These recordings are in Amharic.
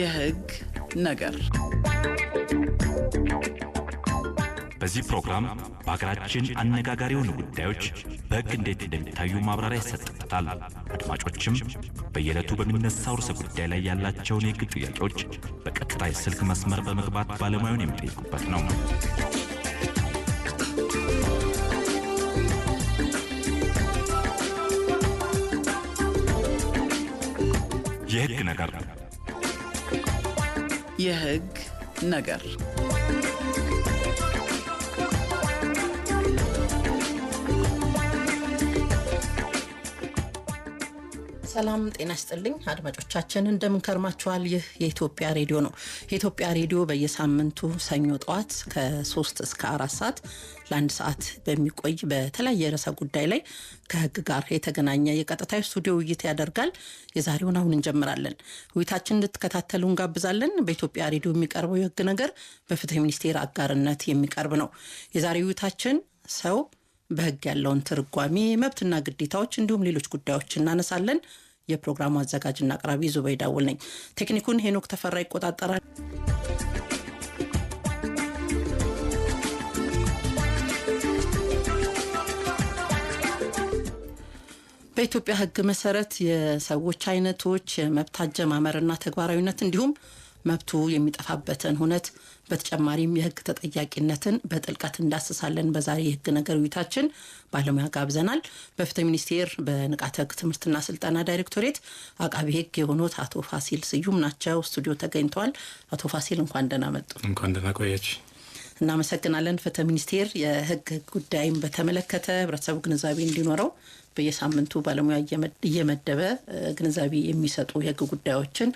የህግ ነገር በዚህ ፕሮግራም በአገራችን አነጋጋሪ የሆኑ ጉዳዮች በህግ እንዴት እንደሚታዩ ማብራሪያ ይሰጥበታል። አድማጮችም በየዕለቱ በሚነሳው ርዕሰ ጉዳይ ላይ ያላቸውን የህግ ጥያቄዎች በቀጥታ የስልክ መስመር በመግባት ባለሙያውን የሚጠይቁበት ነው። የህግ ነገር የህግ ነገር ሰላም ጤና ይስጥልኝ አድማጮቻችን እንደምን ከርማችኋል። ይህ የኢትዮጵያ ሬዲዮ ነው። የኢትዮጵያ ሬዲዮ በየሳምንቱ ሰኞ ጠዋት ከ3 እስከ 4 ሰዓት ለአንድ ሰዓት በሚቆይ በተለያየ ርዕሰ ጉዳይ ላይ ከህግ ጋር የተገናኘ የቀጥታ ስቱዲዮ ውይይት ያደርጋል። የዛሬውን አሁን እንጀምራለን። ውይይታችን እንድትከታተሉ እንጋብዛለን። በኢትዮጵያ ሬዲዮ የሚቀርበው የህግ ነገር በፍትህ ሚኒስቴር አጋርነት የሚቀርብ ነው። የዛሬው ውይይታችን ሰው በህግ ያለውን ትርጓሜ፣ መብትና ግዴታዎች እንዲሁም ሌሎች ጉዳዮች እናነሳለን። የፕሮግራሙ አዘጋጅና አቅራቢ ዙበይዳ አወል ነኝ። ቴክኒኩን ሄኖክ ተፈራ ይቆጣጠራል። በኢትዮጵያ ህግ መሰረት የሰዎች አይነቶች፣ የመብት አጀማመርና ተግባራዊነት እንዲሁም መብቱ የሚጠፋበትን ሁነት በተጨማሪም የህግ ተጠያቂነትን በጥልቀት እንዳስሳለን። በዛሬ የህግ ነገር ውይይታችን ባለሙያ ጋብዘናል። በፍትህ ሚኒስቴር በንቃተ ህግ ትምህርትና ስልጠና ዳይሬክቶሬት አቃቢ ህግ የሆኑት አቶ ፋሲል ስዩም ናቸው። ስቱዲዮ ተገኝተዋል። አቶ ፋሲል እንኳን ደህና መጡ። እንኳን ደህና ቆያች። እናመሰግናለን። ፍትህ ሚኒስቴር የህግ ጉዳይን በተመለከተ ህብረተሰቡ ግንዛቤ እንዲኖረው በየሳምንቱ ባለሙያ እየመደበ ግንዛቤ የሚሰጡ የህግ ጉዳዮችን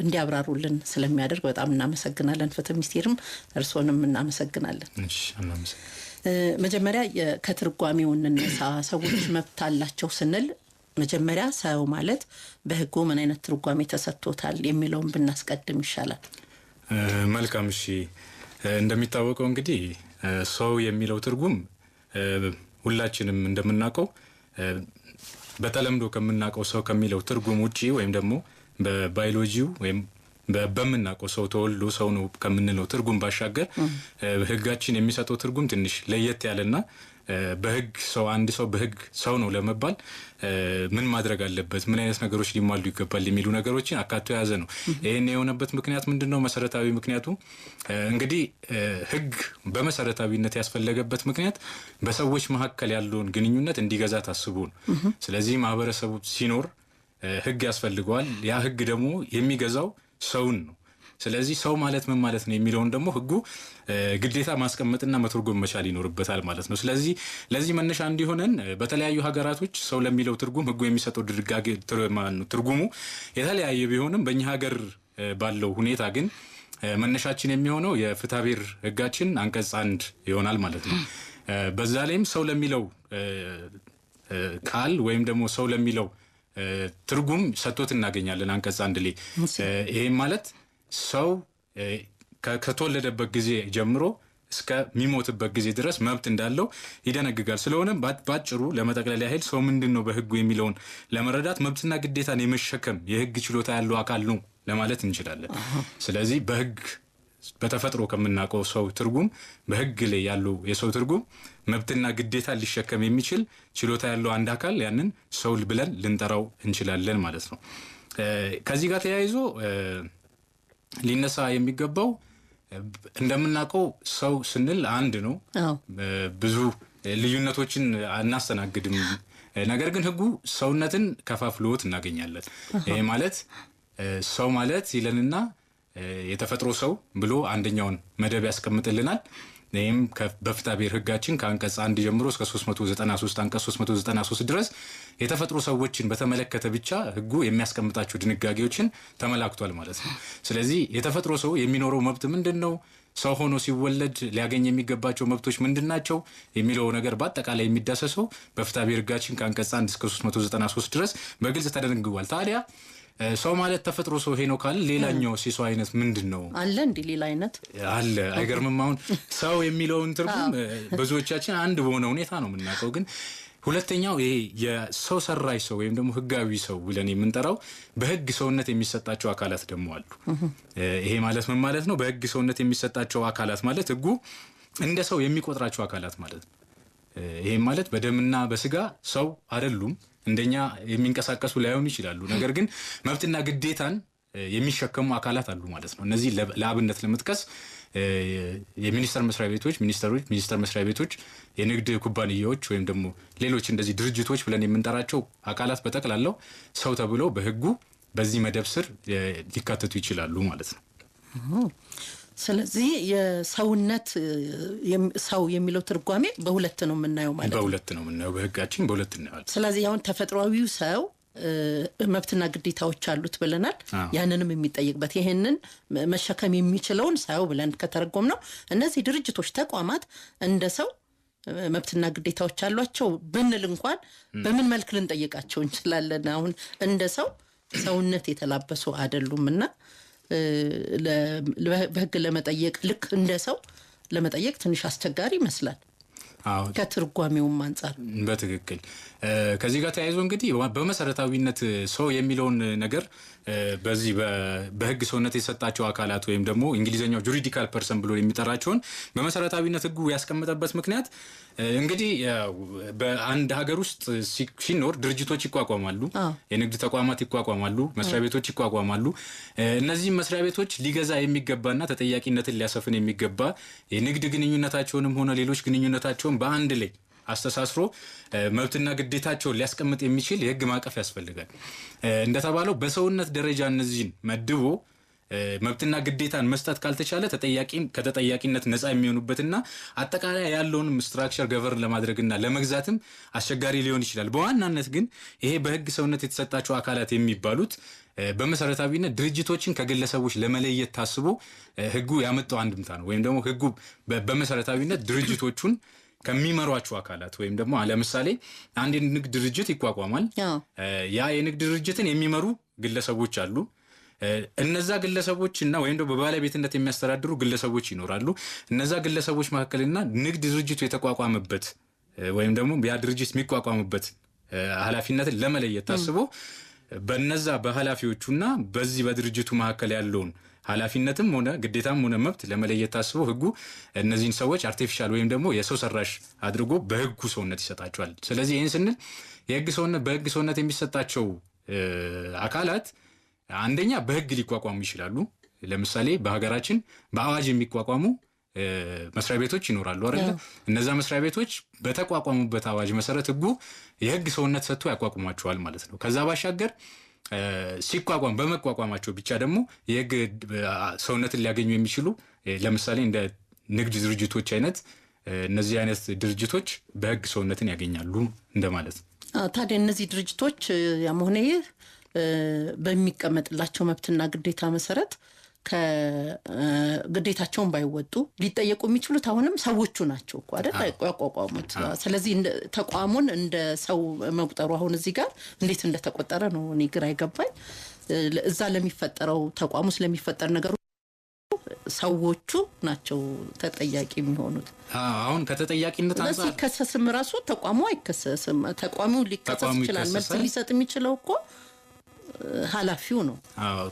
እንዲያብራሩልን ስለሚያደርግ በጣም እናመሰግናለን። ፍትህ ሚኒስቴርም እርስዎንም እናመሰግናለን። እሺ እናመሰግናለን። መጀመሪያ ከትርጓሜው እንነሳ። ሰዎች መብት አላቸው ስንል መጀመሪያ ሰው ማለት በህጉ ምን አይነት ትርጓሜ ተሰጥቶታል የሚለውን ብናስቀድም ይሻላል። መልካም። እሺ እንደሚታወቀው እንግዲህ ሰው የሚለው ትርጉም ሁላችንም እንደምናውቀው በተለምዶ ከምናውቀው ሰው ከሚለው ትርጉም ውጪ ወይም ደግሞ በባዮሎጂው ወይም በመናውቀው ሰው ተወልዶ ሰው ነው ከምንለው ትርጉም ባሻገር ህጋችን የሚሰጠው ትርጉም ትንሽ ለየት ያለና በህግ ሰው አንድ ሰው በህግ ሰው ነው ለመባል ምን ማድረግ አለበት፣ ምን አይነት ነገሮች ሊሟሉ ይገባል የሚሉ ነገሮችን አካቶ የያዘ ነው። ይሄን የሆነበት ምክንያት ምንድነው? መሰረታዊ ምክንያቱ እንግዲህ ህግ በመሰረታዊነት ያስፈለገበት ምክንያት በሰዎች መካከል ያለውን ግንኙነት እንዲገዛ ታስቦ ነው። ስለዚህ ማህበረሰቡ ሲኖር ህግ ያስፈልገዋል። ያ ህግ ደግሞ የሚገዛው ሰውን ነው። ስለዚህ ሰው ማለት ምን ማለት ነው የሚለውን ደግሞ ህጉ ግዴታ ማስቀመጥና መተርጎም መቻል ይኖርበታል ማለት ነው። ስለዚህ ለዚህ መነሻ እንዲሆነን በተለያዩ ሀገራቶች ሰው ለሚለው ትርጉም ህጉ የሚሰጠው ድርጋጌ ትርጉሙ የተለያየ ቢሆንም በእኛ ሀገር ባለው ሁኔታ ግን መነሻችን የሚሆነው የፍትሐብሔር ህጋችን አንቀጽ 1 ይሆናል ማለት ነው። በዛ ላይም ሰው ለሚለው ቃል ወይም ደግሞ ሰው ለሚለው ትርጉም ሰጥቶት እናገኛለን አንቀጽ 1 ላይ። ይሄ ማለት ሰው ከተወለደበት ጊዜ ጀምሮ እስከ ሚሞትበት ጊዜ ድረስ መብት እንዳለው ይደነግጋል። ስለሆነ ባጭሩ ለመጠቅለል ያህል ሰው ምንድነው በህጉ የሚለውን ለመረዳት መብትና ግዴታን የመሸከም የህግ ችሎታ ያለው አካል ነው ለማለት እንችላለን። ስለዚህ በህግ በተፈጥሮ ከምናውቀው ሰው ትርጉም በህግ ላይ ያለው የሰው ትርጉም መብትና ግዴታ ሊሸከም የሚችል ችሎታ ያለው አንድ አካል ያንን ሰው ብለን ልንጠራው እንችላለን ማለት ነው። ከዚህ ጋር ተያይዞ ሊነሳ የሚገባው እንደምናውቀው ሰው ስንል አንድ ነው። ብዙ ልዩነቶችን አናስተናግድም። ነገር ግን ህጉ ሰውነትን ከፋፍሎት እናገኛለን። ይሄ ማለት ሰው ማለት ይለንና የተፈጥሮ ሰው ብሎ አንደኛውን መደብ ያስቀምጥልናል። ይህም በፍትሐብሔር ህጋችን ከአንቀጽ 1 ጀምሮ እስከ 393 አንቀጽ 393 ድረስ የተፈጥሮ ሰዎችን በተመለከተ ብቻ ህጉ የሚያስቀምጣቸው ድንጋጌዎችን ተመላክቷል ማለት ነው። ስለዚህ የተፈጥሮ ሰው የሚኖረው መብት ምንድነው? ሰው ሆኖ ሲወለድ ሊያገኝ የሚገባቸው መብቶች ምንድናቸው የሚለው ነገር በአጠቃላይ የሚዳሰሰው በፍትሐብሔር ህጋችን ከአንቀጽ 1 እስከ 393 ድረስ በግልጽ ተደንግጓል። ታዲያ ሰው ማለት ተፈጥሮ ሰው ሄኖ ካለ ሌላኛው ሲሶ አይነት ምንድነው? አለ እንዴ ሌላ አይነት አለ። አይገርምም? አሁን ሰው የሚለውን ትርጉም ብዙዎቻችን አንድ በሆነ ሁኔታ ነው የምናውቀው፣ ግን ሁለተኛው ይሄ የሰው ሰራሽ ሰው ወይም ደግሞ ህጋዊ ሰው ብለን የምንጠራው በህግ ሰውነት የሚሰጣቸው አካላት ደግሞ አሉ። ይሄ ማለት ምን ማለት ነው? በህግ ሰውነት የሚሰጣቸው አካላት ማለት ህጉ እንደ ሰው የሚቆጥራቸው አካላት ማለት ነው። ይሄ ማለት በደምና በስጋ ሰው አይደሉም፣ እንደኛ የሚንቀሳቀሱ ላይሆኑ ይችላሉ። ነገር ግን መብትና ግዴታን የሚሸከሙ አካላት አሉ ማለት ነው። እነዚህ ለአብነት ለመጥቀስ የሚኒስተር መስሪያ ቤቶች፣ ሚኒስተር መስሪያ ቤቶች፣ የንግድ ኩባንያዎች ወይም ደግሞ ሌሎች እንደዚህ ድርጅቶች ብለን የምንጠራቸው አካላት በጠቅላላው ሰው ተብለው በህጉ በዚህ መደብ ስር ሊካተቱ ይችላሉ ማለት ነው። ስለዚህ የሰውነት ሰው የሚለው ትርጓሜ በሁለት ነው የምናየው ማለት ነው። በሁለት ነው የምናየው፣ በህጋችን በሁለት እናያለን። ስለዚህ አሁን ተፈጥሯዊው ሰው መብትና ግዴታዎች አሉት ብለናል። ያንንም የሚጠይቅበት ይሄንን መሸከም የሚችለውን ሰው ብለን ከተረጎም ነው እነዚህ ድርጅቶች፣ ተቋማት እንደ ሰው መብትና ግዴታዎች አሏቸው ብንል እንኳን በምን መልክ ልንጠይቃቸው እንችላለን? አሁን እንደ ሰው ሰውነት የተላበሱ አይደሉምና በህግ ለመጠየቅ ልክ እንደ ሰው ለመጠየቅ ትንሽ አስቸጋሪ ይመስላል። ከትርጓሜውም አንፃር በትክክል ከዚህ ጋር ተያይዞ እንግዲህ በመሰረታዊነት ሰው የሚለውን ነገር በዚህ በህግ ሰውነት የሰጣቸው አካላት ወይም ደግሞ እንግሊዘኛው ጁሪዲካል ፐርሰን ብሎ የሚጠራቸውን በመሰረታዊነት ህጉ ያስቀመጠበት ምክንያት እንግዲህ በአንድ ሀገር ውስጥ ሲኖር ድርጅቶች ይቋቋማሉ፣ የንግድ ተቋማት ይቋቋማሉ፣ መስሪያ ቤቶች ይቋቋማሉ። እነዚህ መስሪያ ቤቶች ሊገዛ የሚገባና ተጠያቂነትን ሊያሰፍን የሚገባ የንግድ ግንኙነታቸውንም ሆነ ሌሎች ግንኙነታቸውን በአንድ ላይ አስተሳስሮ መብትና ግዴታቸውን ሊያስቀምጥ የሚችል የህግ ማዕቀፍ ያስፈልጋል። እንደተባለው በሰውነት ደረጃ እነዚህን መድቦ መብትና ግዴታን መስጠት ካልተቻለ ከተጠያቂነት ነፃ የሚሆኑበትና አጠቃላይ ያለውንም ስትራክቸር ገቨርን ለማድረግና ለመግዛትም አስቸጋሪ ሊሆን ይችላል። በዋናነት ግን ይሄ በህግ ሰውነት የተሰጣቸው አካላት የሚባሉት በመሰረታዊነት ድርጅቶችን ከግለሰቦች ለመለየት ታስቦ ህጉ ያመጣው አንድምታ ነው። ወይም ደግሞ ህጉ በመሰረታዊነት ድርጅቶቹን ከሚመሯቸው አካላት ወይም ደግሞ ለምሳሌ አንድ የንግድ ድርጅት ይቋቋማል። ያ የንግድ ድርጅትን የሚመሩ ግለሰቦች አሉ። እነዛ ግለሰቦችና ወይም ደግሞ በባለቤትነት የሚያስተዳድሩ ግለሰቦች ይኖራሉ። እነዛ ግለሰቦች መካከልና ንግድ ድርጅቱ የተቋቋመበት ወይም ደግሞ ያ ድርጅት የሚቋቋምበት ኃላፊነትን ለመለየት ታስቦ በነዛ በኃላፊዎቹና በዚህ በድርጅቱ መካከል ያለውን ኃላፊነትም ሆነ ግዴታም ሆነ መብት ለመለየት ታስቦ ህጉ እነዚህን ሰዎች አርቲፊሻል ወይም ደግሞ የሰው ሰራሽ አድርጎ በህጉ ሰውነት ይሰጣቸዋል። ስለዚህ ይህን ስንል በህግ ሰውነት የሚሰጣቸው አካላት አንደኛ በህግ ሊቋቋሙ ይችላሉ። ለምሳሌ በሀገራችን በአዋጅ የሚቋቋሙ መስሪያ ቤቶች ይኖራሉ አይደል? እነዛ መስሪያ ቤቶች በተቋቋሙበት አዋጅ መሰረት ህጉ የህግ ሰውነት ሰጥቶ ያቋቁማቸዋል ማለት ነው። ከዛ ባሻገር ሲቋቋም በመቋቋማቸው ብቻ ደግሞ የህግ ሰውነትን ሊያገኙ የሚችሉ ለምሳሌ እንደ ንግድ ድርጅቶች አይነት እነዚህ አይነት ድርጅቶች በህግ ሰውነትን ያገኛሉ እንደማለት ነው። ታዲያ እነዚህ ድርጅቶች ያም ሆነ ይህ በሚቀመጥላቸው መብትና ግዴታ መሰረት ከግዴታቸውን ባይወጡ ሊጠየቁ የሚችሉት አሁንም ሰዎቹ ናቸው እኮ አይደል ያቋቋሙት። ስለዚህ ተቋሙን እንደ ሰው መቁጠሩ አሁን እዚህ ጋር እንዴት እንደተቆጠረ ነው እኔ ግራ አይገባኝ። እዛ ለሚፈጠረው ተቋሙ ስለሚፈጠር ነገር ሰዎቹ ናቸው ተጠያቂ የሚሆኑት። አሁን ከተጠያቂነት አንፃር ሲከሰስም ራሱ ተቋሙ አይከሰስም። ተቋሙ ሊከሰስ ይችላል። መልስ ሊሰጥ የሚችለው እኮ ኃላፊው ነው።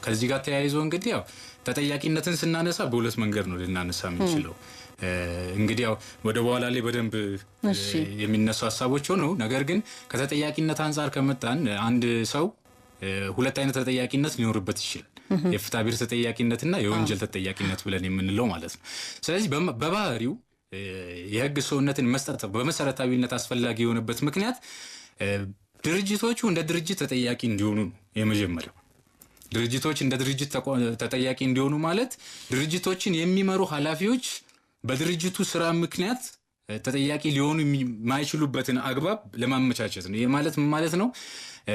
ከዚህ ጋር ተያይዞ እንግዲህ ያው ተጠያቂነትን ስናነሳ በሁለት መንገድ ነው ልናነሳ የምንችለው። እንግዲህ ያው ወደ በኋላ ላይ በደንብ የሚነሱ ሐሳቦች ሆነው ነገር ግን ከተጠያቂነት አንፃር ከመጣን አንድ ሰው ሁለት አይነት ተጠያቂነት ሊኖርበት ይችላል። የፍትሐብሔር ተጠያቂነትና የወንጀል ተጠያቂነት ብለን የምንለው ማለት ነው። ስለዚህ በባህሪው የህግ ሰውነትን መስጠት በመሰረታዊነት አስፈላጊ የሆነበት ምክንያት ድርጅቶቹ እንደ ድርጅት ተጠያቂ እንዲሆኑ ነው። የመጀመሪያው ድርጅቶች እንደ ድርጅት ተጠያቂ እንዲሆኑ ማለት ድርጅቶችን የሚመሩ ኃላፊዎች በድርጅቱ ስራ ምክንያት ተጠያቂ ሊሆኑ የማይችሉበትን አግባብ ለማመቻቸት ነው። ይሄ ማለት ምን ማለት ነው?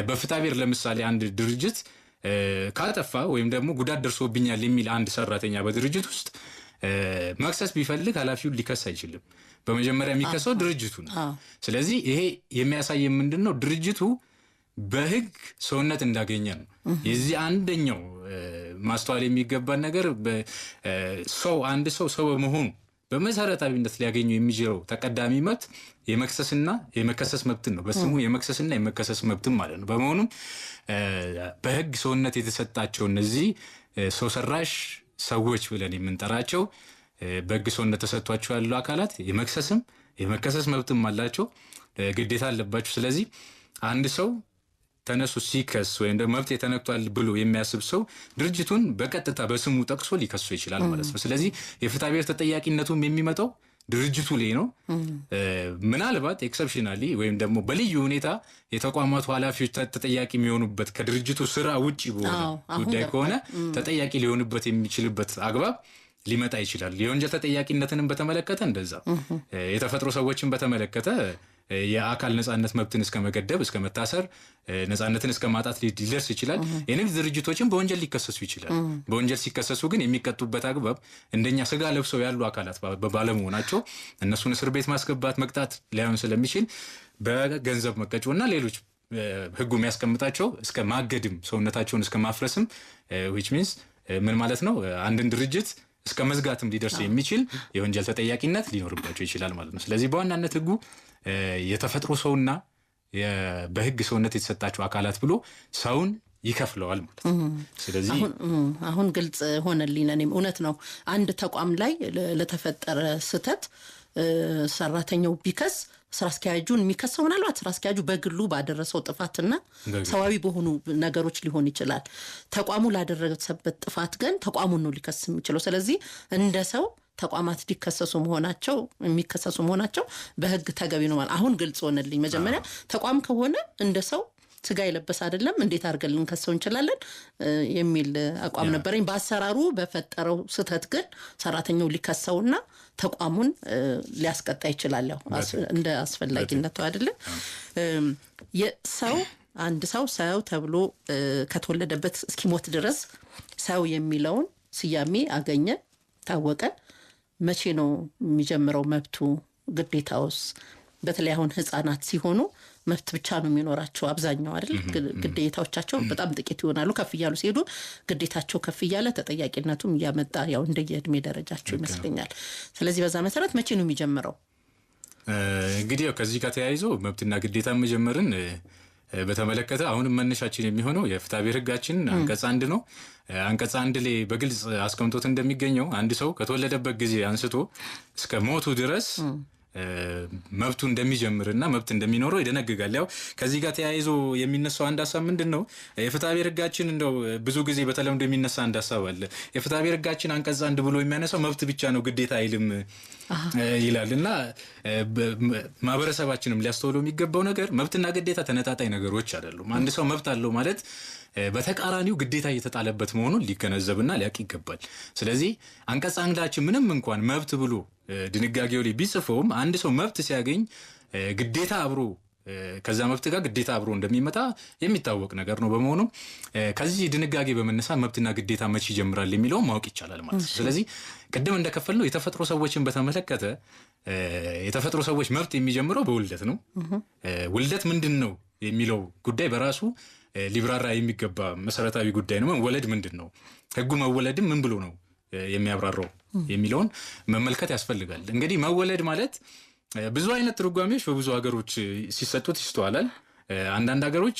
በፍትሐብሔር ለምሳሌ አንድ ድርጅት ካጠፋ ወይም ደግሞ ጉዳት ደርሶብኛል የሚል አንድ ሰራተኛ በድርጅት ውስጥ መክሰስ ቢፈልግ ኃላፊውን ሊከስ አይችልም። በመጀመሪያ የሚከሰው ድርጅቱ ነው። ስለዚህ ይሄ የሚያሳይ ምንድነው? ድርጅቱ በህግ ሰውነት እንዳገኘ ነው። የዚህ አንደኛው ማስተዋል የሚገባን ነገር አንድ ሰው በመሆኑ በመሰረታዊነት ሊያገኙ የሚችለው ተቀዳሚ መብት የመክሰስና የመከሰስ መብትን ነው። በስሙ የመክሰስና የመከሰስ መብትን ማለት ነው። በመሆኑም በህግ ሰውነት የተሰጣቸው እነዚህ ሰው ሰራሽ ሰዎች ብለን የምንጠራቸው በህግ ሰውነት ተሰጥቷቸው ያሉ አካላት የመክሰስም የመከሰስ መብትም አላቸው፣ ግዴታ አለባቸው። ስለዚህ አንድ ሰው ተነሱ ሲከስ ወይም ደግሞ መብት የተነክቷል ብሎ የሚያስብ ሰው ድርጅቱን በቀጥታ በስሙ ጠቅሶ ሊከሱ ይችላል ማለት ነው። ስለዚህ የፍትሐ ብሔር ተጠያቂነቱም የሚመጣው ድርጅቱ ላይ ነው። ምናልባት ኤክሰፕሽናሊ ወይም ደግሞ በልዩ ሁኔታ የተቋማቱ ኃላፊዎች ተጠያቂ የሚሆኑበት ከድርጅቱ ስራ ውጪ በሆነ ጉዳይ ከሆነ ተጠያቂ ሊሆኑበት የሚችልበት አግባብ ሊመጣ ይችላል። የወንጀል ተጠያቂነትንም በተመለከተ እንደዛ፣ የተፈጥሮ ሰዎችን በተመለከተ የአካል ነጻነት መብትን እስከ መገደብ እስከ መታሰር ነጻነትን እስከ ማጣት ሊደርስ ይችላል። የንግድ ድርጅቶችን በወንጀል ሊከሰሱ ይችላል። በወንጀል ሲከሰሱ ግን የሚቀጡበት አግባብ እንደኛ ስጋ ለብሰው ያሉ አካላት ባለመሆናቸው እነሱን እስር ቤት ማስገባት መቅጣት ላይሆን ስለሚችል በገንዘብ መቀጮና ሌሎች ህጉ የሚያስቀምጣቸው እስከ ማገድም ሰውነታቸውን እስከ ማፍረስም which means ምን ማለት ነው አንድን ድርጅት እስከ መዝጋትም ሊደርስ የሚችል የወንጀል ተጠያቂነት ሊኖርባቸው ይችላል ማለት ነው። ስለዚህ በዋናነት ህጉ የተፈጥሮ ሰውና በህግ ሰውነት የተሰጣቸው አካላት ብሎ ሰውን ይከፍለዋል ማለት ነው። ስለዚህ አሁን ግልጽ ሆነልኝ። እኔም እውነት ነው አንድ ተቋም ላይ ለተፈጠረ ስህተት ሰራተኛው ቢከስ ስራ አስኪያጁን የሚከሰው ምናልባት ስራ አስኪያጁ በግሉ ባደረሰው ጥፋትና ሰዋዊ በሆኑ ነገሮች ሊሆን ይችላል። ተቋሙ ላደረሰበት ጥፋት ግን ተቋሙን ነው ሊከስ የሚችለው። ስለዚህ እንደ ሰው ተቋማት የሚከሰሱ መሆናቸው በህግ ተገቢ ነው ማለት አሁን ግልጽ ሆነልኝ። መጀመሪያ ተቋም ከሆነ እንደ ሰው ስጋ የለበስ አይደለም እንዴት አድርገን ልንከሰው እንችላለን የሚል አቋም ነበረኝ። በአሰራሩ በፈጠረው ስህተት ግን ሰራተኛው ሊከሰውና ተቋሙን ሊያስቀጣ ይችላል ያው እንደ አስፈላጊነቱ አይደለም። አንድ ሰው ተብሎ ከተወለደበት እስኪሞት ድረስ ሰው የሚለውን ስያሜ አገኘ ታወቀ። መቼ ነው የሚጀምረው መብቱ ግዴታውስ? በተለይ አሁን ህፃናት ሲሆኑ መብት ብቻ ነው የሚኖራቸው አብዛኛው አይደል? ግዴታዎቻቸው በጣም ጥቂት ይሆናሉ። ከፍ ይያሉ ሲሄዱ ግዴታቸው ከፍ ይያለ ተጠያቂነቱም እያመጣ ያው እንደየእድሜ ደረጃቸው ይመስለኛል። ስለዚህ በዛ መሰረት መቼ ነው የሚጀምረው? እንግዲህ ያው ከዚህ ጋር ተያይዞ መብትና ግዴታ መጀመርን በተመለከተ አሁንም መነሻችን የሚሆነው የፍትሐ ብሔር ህጋችን አንቀጽ 1 ነው። አንቀጽ 1 ላይ በግልጽ አስቀምጦት እንደሚገኘው አንድ ሰው ከተወለደበት ጊዜ አንስቶ እስከ ሞቱ ድረስ መብቱ እንደሚጀምርና መብት እንደሚኖረው ይደነግጋል። ያው ከዚህ ጋር ተያይዞ የሚነሳው አንድ ሐሳብ ምንድነው የፍትሐ ብሔር ህጋችን እንደው ብዙ ጊዜ በተለምዶ የሚነሳ አንድ ሐሳብ አለ። የፍትሐ ብሔር ህጋችን አንቀጽ 1 ብሎ የሚያነሳው መብት ብቻ ነው ግዴታ አይልም ይላልና ማህበረሰባችንም ሊያስተውለው የሚገባው ነገር መብትና ግዴታ ተነጣጣኝ ነገሮች አይደሉም። አንድ ሰው መብት አለው ማለት በተቃራኒው ግዴታ እየተጣለበት መሆኑን ሊገነዘብና ሊያውቅ ይገባል። ስለዚህ አንቀጽ 1 ምንም እንኳን መብት ብሎ ድንጋጌው ላይ ቢጽፈውም አንድ ሰው መብት ሲያገኝ ግዴታ አብሮ ከዛ መብት ጋር ግዴታ አብሮ እንደሚመጣ የሚታወቅ ነገር ነው። በመሆኑ ከዚህ ድንጋጌ በመነሳት መብትና ግዴታ መቼ ይጀምራል የሚለው ማወቅ ይቻላል ማለት ነው። ስለዚህ ቅድም እንደከፈልነው የተፈጥሮ ሰዎችን በተመለከተ የተፈጥሮ ሰዎች መብት የሚጀምረው በውልደት ነው። ውልደት ምንድነው የሚለው ጉዳይ በራሱ ሊብራራ የሚገባ መሰረታዊ ጉዳይ ነው። መወለድ ምንድነው? ህጉ መወለድም ምን ብሎ ነው የሚያብራራው የሚለውን መመልከት ያስፈልጋል። እንግዲህ መወለድ ማለት ብዙ አይነት ትርጓሜዎች በብዙ ሀገሮች ሲሰጡት ይስተዋላል። አንዳንድ ሀገሮች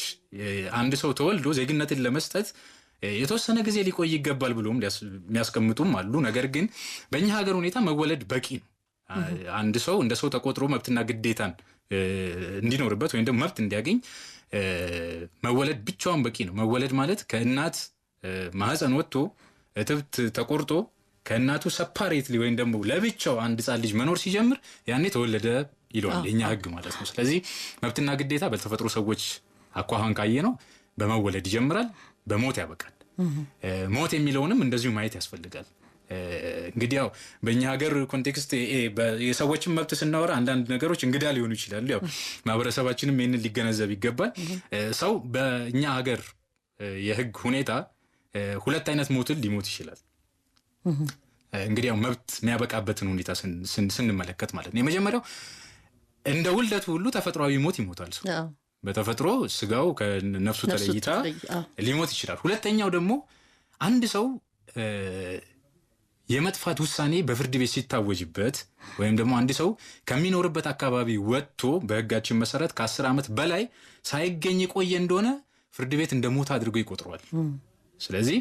አንድ ሰው ተወልዶ ዜግነትን ለመስጠት የተወሰነ ጊዜ ሊቆይ ይገባል ብሎም የሚያስቀምጡም አሉ። ነገር ግን በእኛ ሀገር ሁኔታ መወለድ በቂ ነው። አንድ ሰው እንደ ሰው ተቆጥሮ መብትና ግዴታን እንዲኖርበት ወይም ደግሞ መብት እንዲያገኝ መወለድ ብቻውን በቂ ነው። መወለድ ማለት ከእናት ማህፀን ወጥቶ እትብት ተቆርጦ ከእናቱ ሰፓሬትሊ ወይም ደግሞ ለብቻው አንድ ህፃን ልጅ መኖር ሲጀምር ያኔ ተወለደ ይለዋል የኛ ህግ ማለት ነው። ስለዚህ መብትና ግዴታ በተፈጥሮ ሰዎች አኳኋን ካየ ነው በመወለድ ይጀምራል፣ በሞት ያበቃል። ሞት የሚለውንም እንደዚሁ ማየት ያስፈልጋል። እንግዲህ ያው በእኛ ሀገር ኮንቴክስት የሰዎችን መብት ስናወራ አንዳንድ ነገሮች እንግዳ ሊሆኑ ይችላሉ። ያው ማህበረሰባችንም ይህንን ሊገነዘብ ይገባል። ሰው በእኛ ሀገር የህግ ሁኔታ ሁለት አይነት ሞትን ሊሞት ይችላል። እንግዲህ ያው መብት የሚያበቃበትን ሁኔታ ስንመለከት ማለት ነው የመጀመሪያው እንደ ውልደቱ ሁሉ ተፈጥሯዊ ሞት ይሞታል ሰው በተፈጥሮ ስጋው ከነፍሱ ተለይታ ሊሞት ይችላል። ሁለተኛው ደግሞ አንድ ሰው የመጥፋት ውሳኔ በፍርድ ቤት ሲታወጅበት ወይም ደግሞ አንድ ሰው ከሚኖርበት አካባቢ ወጥቶ በህጋችን መሰረት ከ10 ዓመት በላይ ሳይገኝ ቆየ እንደሆነ ፍርድ ቤት እንደሞት አድርጎ ይቆጥረዋል። ስለዚህ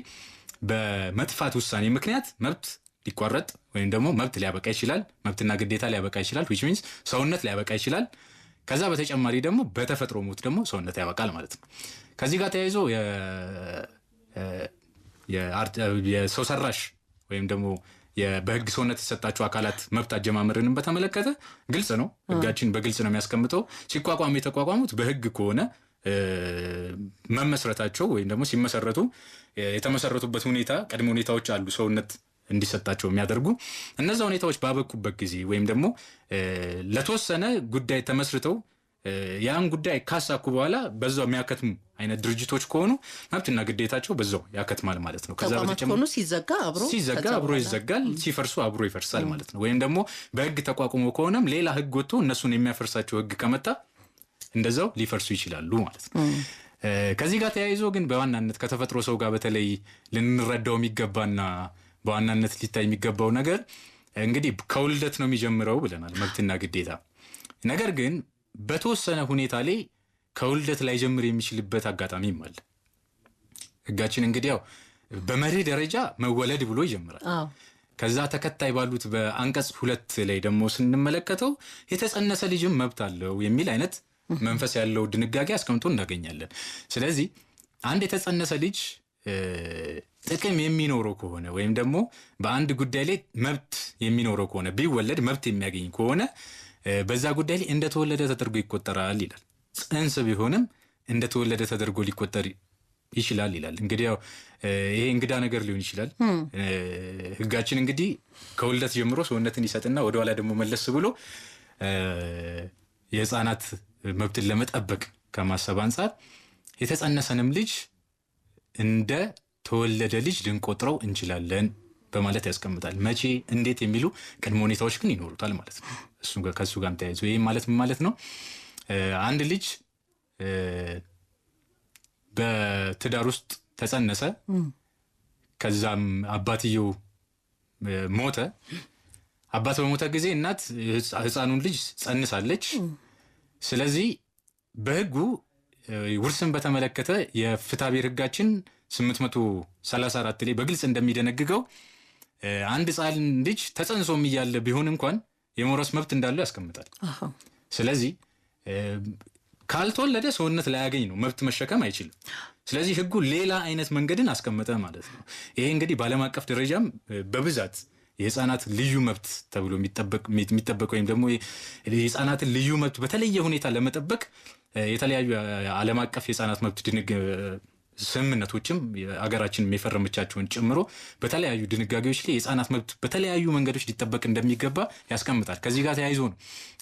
በመጥፋት ውሳኔ ምክንያት መብት ሊቋረጥ ወይም ደግሞ መብት ሊያበቃ ይችላል። መብትና ግዴታ ሊያበቃ ይችላል which means ሰውነት ሊያበቃ ይችላል። ከዛ በተጨማሪ ደግሞ በተፈጥሮ ሞት ደግሞ ሰውነት ያበቃል ማለት ነው። ከዚህ ጋር ተያይዞ የሰው ሰራሽ ወይም ደግሞ በህግ ሰውነት የተሰጣቸው አካላት መብት አጀማመርንም በተመለከተ ግልጽ ነው። ህጋችን በግልጽ ነው የሚያስቀምጠው። ሲቋቋሙ የተቋቋሙት በህግ ከሆነ መመስረታቸው ወይም ደግሞ ሲመሰረቱ የተመሰረቱበት ሁኔታ ቅድመ ሁኔታዎች አሉ ሰውነት እንዲሰጣቸው የሚያደርጉ እነዛ ሁኔታዎች ባበቁበት ጊዜ ወይም ደግሞ ለተወሰነ ጉዳይ ተመስርተው ያን ጉዳይ ካሳኩ በኋላ በዛው የሚያከትሙ አይነት ድርጅቶች ከሆኑ መብትና ግዴታቸው በዛው ያከትማል ማለት ነው። ከዛ በተጨማሪ ሲዘጋ አብሮ ይዘጋል፣ ሲፈርሱ አብሮ ይፈርሳል ማለት ነው። ወይም ደግሞ በህግ ተቋቁሞ ከሆነም ሌላ ህግ ወጥቶ እነሱን የሚያፈርሳቸው ህግ ከመጣ እንደዛው ሊፈርሱ ይችላሉ ማለት ነው። ከዚህ ጋር ተያይዞ ግን በዋናነት ከተፈጥሮ ሰው ጋር በተለይ ልንረዳው የሚገባና በዋናነት ሊታይ የሚገባው ነገር እንግዲህ ከውልደት ነው የሚጀምረው ብለናል መብትና ግዴታ። ነገር ግን በተወሰነ ሁኔታ ላይ ከውልደት ላይ ጀምር የሚችልበት አጋጣሚም አለ። ህጋችን እንግዲህ ያው በመርህ ደረጃ መወለድ ብሎ ይጀምራል። ከዛ ተከታይ ባሉት በአንቀጽ 2 ላይ ደግሞ ስንመለከተው የተጸነሰ ልጅም መብት አለው የሚል አይነት መንፈስ ያለው ድንጋጌ አስቀምጦ እናገኛለን። ስለዚህ አንድ የተጸነሰ ልጅ ጥቅም የሚኖረው ከሆነ ወይም ደግሞ በአንድ ጉዳይ ላይ መብት የሚኖረው ከሆነ ቢወለድ መብት የሚያገኝ ከሆነ በዛ ጉዳይ ላይ እንደተወለደ ተደርጎ ይቆጠራል ይላል። ጽንስ ቢሆንም እንደተወለደ ተደርጎ ሊቆጠር ይችላል ይላል። እንግዲህ ያው ይሄ እንግዳ ነገር ሊሆን ይችላል። ህጋችን እንግዲህ ከውልደት ጀምሮ ሰውነትን ይሰጥና ወደኋላ ደግሞ መለስ ብሎ የህፃናት መብትን ለመጠበቅ ከማሰብ አንጻር የተጸነሰንም ልጅ እንደ ተወለደ ልጅ ልንቆጥረው እንችላለን በማለት ያስቀምጣል። መቼ እንዴት የሚሉ ቅድመ ሁኔታዎች ግን ይኖሩታል ማለት ነው። ከሱ ጋር ተያይዞ ይሄ ማለት ምን ማለት ነው? አንድ ልጅ በትዳር ውስጥ ተጸነሰ፣ ከዛም አባትየው ሞተ። አባት በሞተ ጊዜ እናት ህፃኑን ልጅ ጸንሳለች። ስለዚህ በህጉ ውርስን በተመለከተ የፍትሐብሔር ህጋችን 834 ላይ በግልጽ እንደሚደነግገው አንድ ህፃን ልጅ ተጸንሶም እያለ ቢሆን እንኳን የመውረስ መብት እንዳለው ያስቀምጣል። ስለዚህ ካልተወለደ ሰውነት ላያገኝ ነው፣ መብት መሸከም አይችልም። ስለዚህ ህጉ ሌላ አይነት መንገድን አስቀመጠ ማለት ነው። ይሄ እንግዲህ በዓለም አቀፍ ደረጃም በብዛት የህፃናት ልዩ መብት ተብሎ የሚጠበቅ ወይም ደግሞ የህፃናትን ልዩ መብት በተለየ ሁኔታ ለመጠበቅ የተለያዩ ዓለም አቀፍ የህፃናት መብት ስምምነቶችም ሀገራችን የፈረመቻቸውን ጨምሮ በተለያዩ ድንጋጌዎች ላይ የህፃናት መብት በተለያዩ መንገዶች ሊጠበቅ እንደሚገባ ያስቀምጣል። ከዚህ ጋር ተያይዞ ነው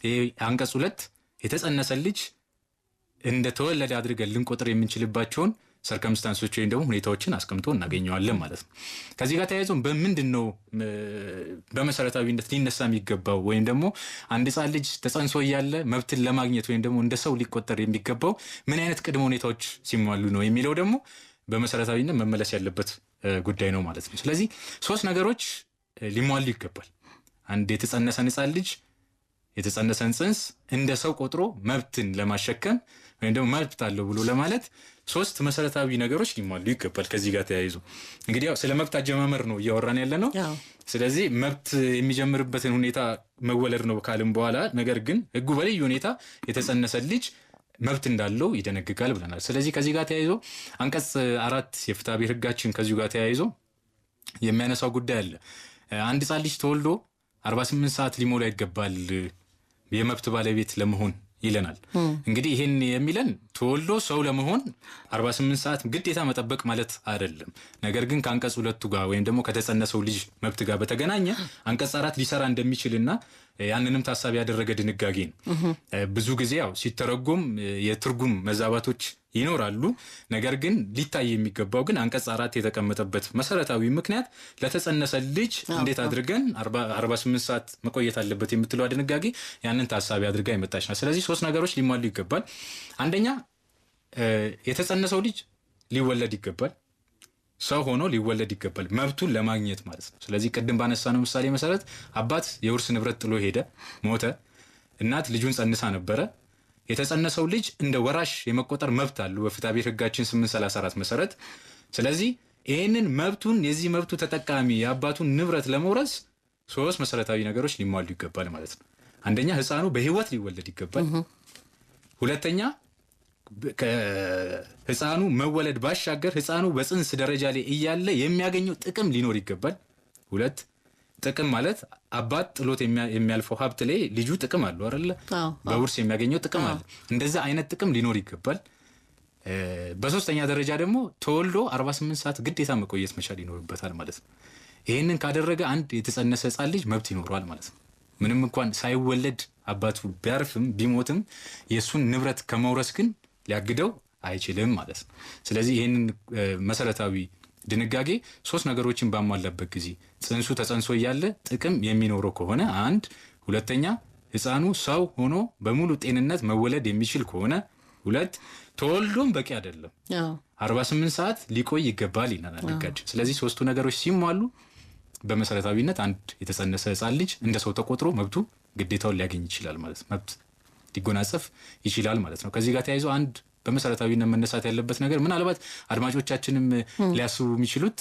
ይሄ አንቀጽ 2 የተጸነሰ ልጅ እንደተወለደ አድርገን ልንቆጥር የምንችልባቸውን ሰርከምስታንሶች ወይም ደግሞ ሁኔታዎችን አስቀምጦ እናገኘዋለን ማለት ነው። ከዚህ ጋር ተያይዞ በምንድን ነው በመሰረታዊነት ሊነሳ የሚገባው ወይም ደግሞ አንድ ህፃን ልጅ ተጸንሶ እያለ መብትን ለማግኘት ወይም ደግሞ እንደ ሰው ሊቆጠር የሚገባው ምን አይነት ቅድመ ሁኔታዎች ሲሟሉ ነው የሚለው ደግሞ በመሰረታዊነት መመለስ ያለበት ጉዳይ ነው ማለት ነው። ስለዚህ 3 ነገሮች ሊሟሉ ይገባል። አንድ የተጸነሰን ህፃን ልጅ የተጸነሰን ጽንስ እንደ ሰው ቆጥሮ መብትን ለማሸከም ወይም ደግሞ መብት አለው ብሎ ለማለት 3 መሰረታዊ ነገሮች ሊሟሉ ይገባል። ከዚህ ጋር ተያይዞ እንግዲህ ያው ስለ መብት አጀማመር ነው እያወራን ያለ ነው። ስለዚህ መብት የሚጀምርበትን ሁኔታ መወለድ ነው ካልን በኋላ ነገር ግን ህጉ በልዩ ሁኔታ የተጸነሰ ልጅ መብት እንዳለው ይደነግጋል ብለናል። ስለዚህ ከዚህ ጋር ተያይዞ አንቀጽ 4 የፍትሐብሔር ህጋችን ከዚህ ጋር ተያይዞ የሚያነሳው ጉዳይ አለ። አንድ ህፃን ልጅ ተወልዶ 48 ሰዓት ሊሞላ ይገባል የመብት ባለቤት ለመሆን ይለናል። እንግዲህ ይሄን የሚለን ተወልዶ ሰው ለመሆን 48 ሰዓት ግዴታ መጠበቅ ማለት አይደለም። ነገር ግን ከአንቀጽ 2 ጋር ወይም ደግሞ ከተጸነሰው ልጅ መብት ጋር በተገናኘ አንቀጽ 4 ሊሰራ እንደሚችልና ያንንም ታሳቢ ያደረገ ድንጋጌ ነው። ብዙ ጊዜ ያው ሲተረጎም የትርጉም መዛባቶች ይኖራሉ። ነገር ግን ሊታይ የሚገባው ግን አንቀጽ 4 የተቀመጠበት መሰረታዊ ምክንያት ለተጸነሰ ልጅ እንዴት አድርገን 48 ሰዓት መቆየት አለበት የምትለው ድንጋጌ ያንን ታሳቢ አድርጋ የመጣች ነው። ስለዚህ 3 ነገሮች ሊሟሉ ይገባል። አንደኛ የተጸነሰው ልጅ ሊወለድ ይገባል። ሰው ሆኖ ሊወለድ ይገባል መብቱን ለማግኘት ማለት ነው። ስለዚህ ቅድም ባነሳነው ምሳሌ መሰረት አባት የውርስ ንብረት ጥሎ ሄደ፣ ሞተ። እናት ልጁን ጸንሳ ነበረ። የተጸነሰው ልጅ እንደ ወራሽ የመቆጠር መብት አለው በፍትሐብሔር ሕጋችን 834 መሰረት። ስለዚህ ይህንን መብቱን የዚህ መብቱ ተጠቃሚ የአባቱን ንብረት ለመውረስ 3 መሰረታዊ ነገሮች ሊሟሉ ይገባል ማለት ነው። አንደኛ ህፃኑ በህይወት ሊወለድ ይገባል። ሁለተኛ ከህፃኑ መወለድ ባሻገር ህፃኑ በጽንስ ደረጃ ላይ እያለ የሚያገኘው ጥቅም ሊኖር ይገባል። 2 ጥቅም ማለት አባት ጥሎት የሚያልፈው ሀብት ላይ ልጁ ጥቅም አለው አይደለ? በውርስ የሚያገኘው ጥቅም አለ። እንደዛ አይነት ጥቅም ሊኖር ይገባል። በሶስተኛ ደረጃ ደግሞ ተወልዶ 48 ሰዓት ግዴታ መቆየት መቻል ይኖርበታል ማለት ነው። ይህንን ካደረገ አንድ የተጸነሰ ህፃን ልጅ መብት ይኖረዋል ማለት ነው። ምንም እንኳን ሳይወለድ አባቱ ቢያርፍም ቢሞትም የሱን ንብረት ከመውረስ ግን ሊያግደው አይችልም ማለት ነው። ስለዚህ ይህንን መሰረታዊ ድንጋጌ 3 ነገሮችን ባሟላበት ጊዜ ጽንሱ ተጸንሶ እያለ ጥቅም የሚኖረው ከሆነ 1፣ ሁለተኛ ህፃኑ ሰው ሆኖ በሙሉ ጤንነት መወለድ የሚችል ከሆነ 2፣ ተወልዶም በቂ አይደለም 48 ሰዓት ሊቆይ ይገባል ይላል ህጋችን። ስለዚህ 3ቱ ነገሮች ሲሟሉ በመሰረታዊነት አንድ የተጸነሰ ህፃን ልጅ እንደ ሰው ተቆጥሮ መብቱ ግዴታውን ሊያገኝ ይችላል ማለት ነው። መብት ሊጎናጸፍ ይችላል ማለት ነው። ከዚህ ጋር ተያይዞ አንድ በመሰረታዊነት መነሳት ያለበት ነገር ምናልባት አድማጮቻችንም ሊያስቡ የሚችሉት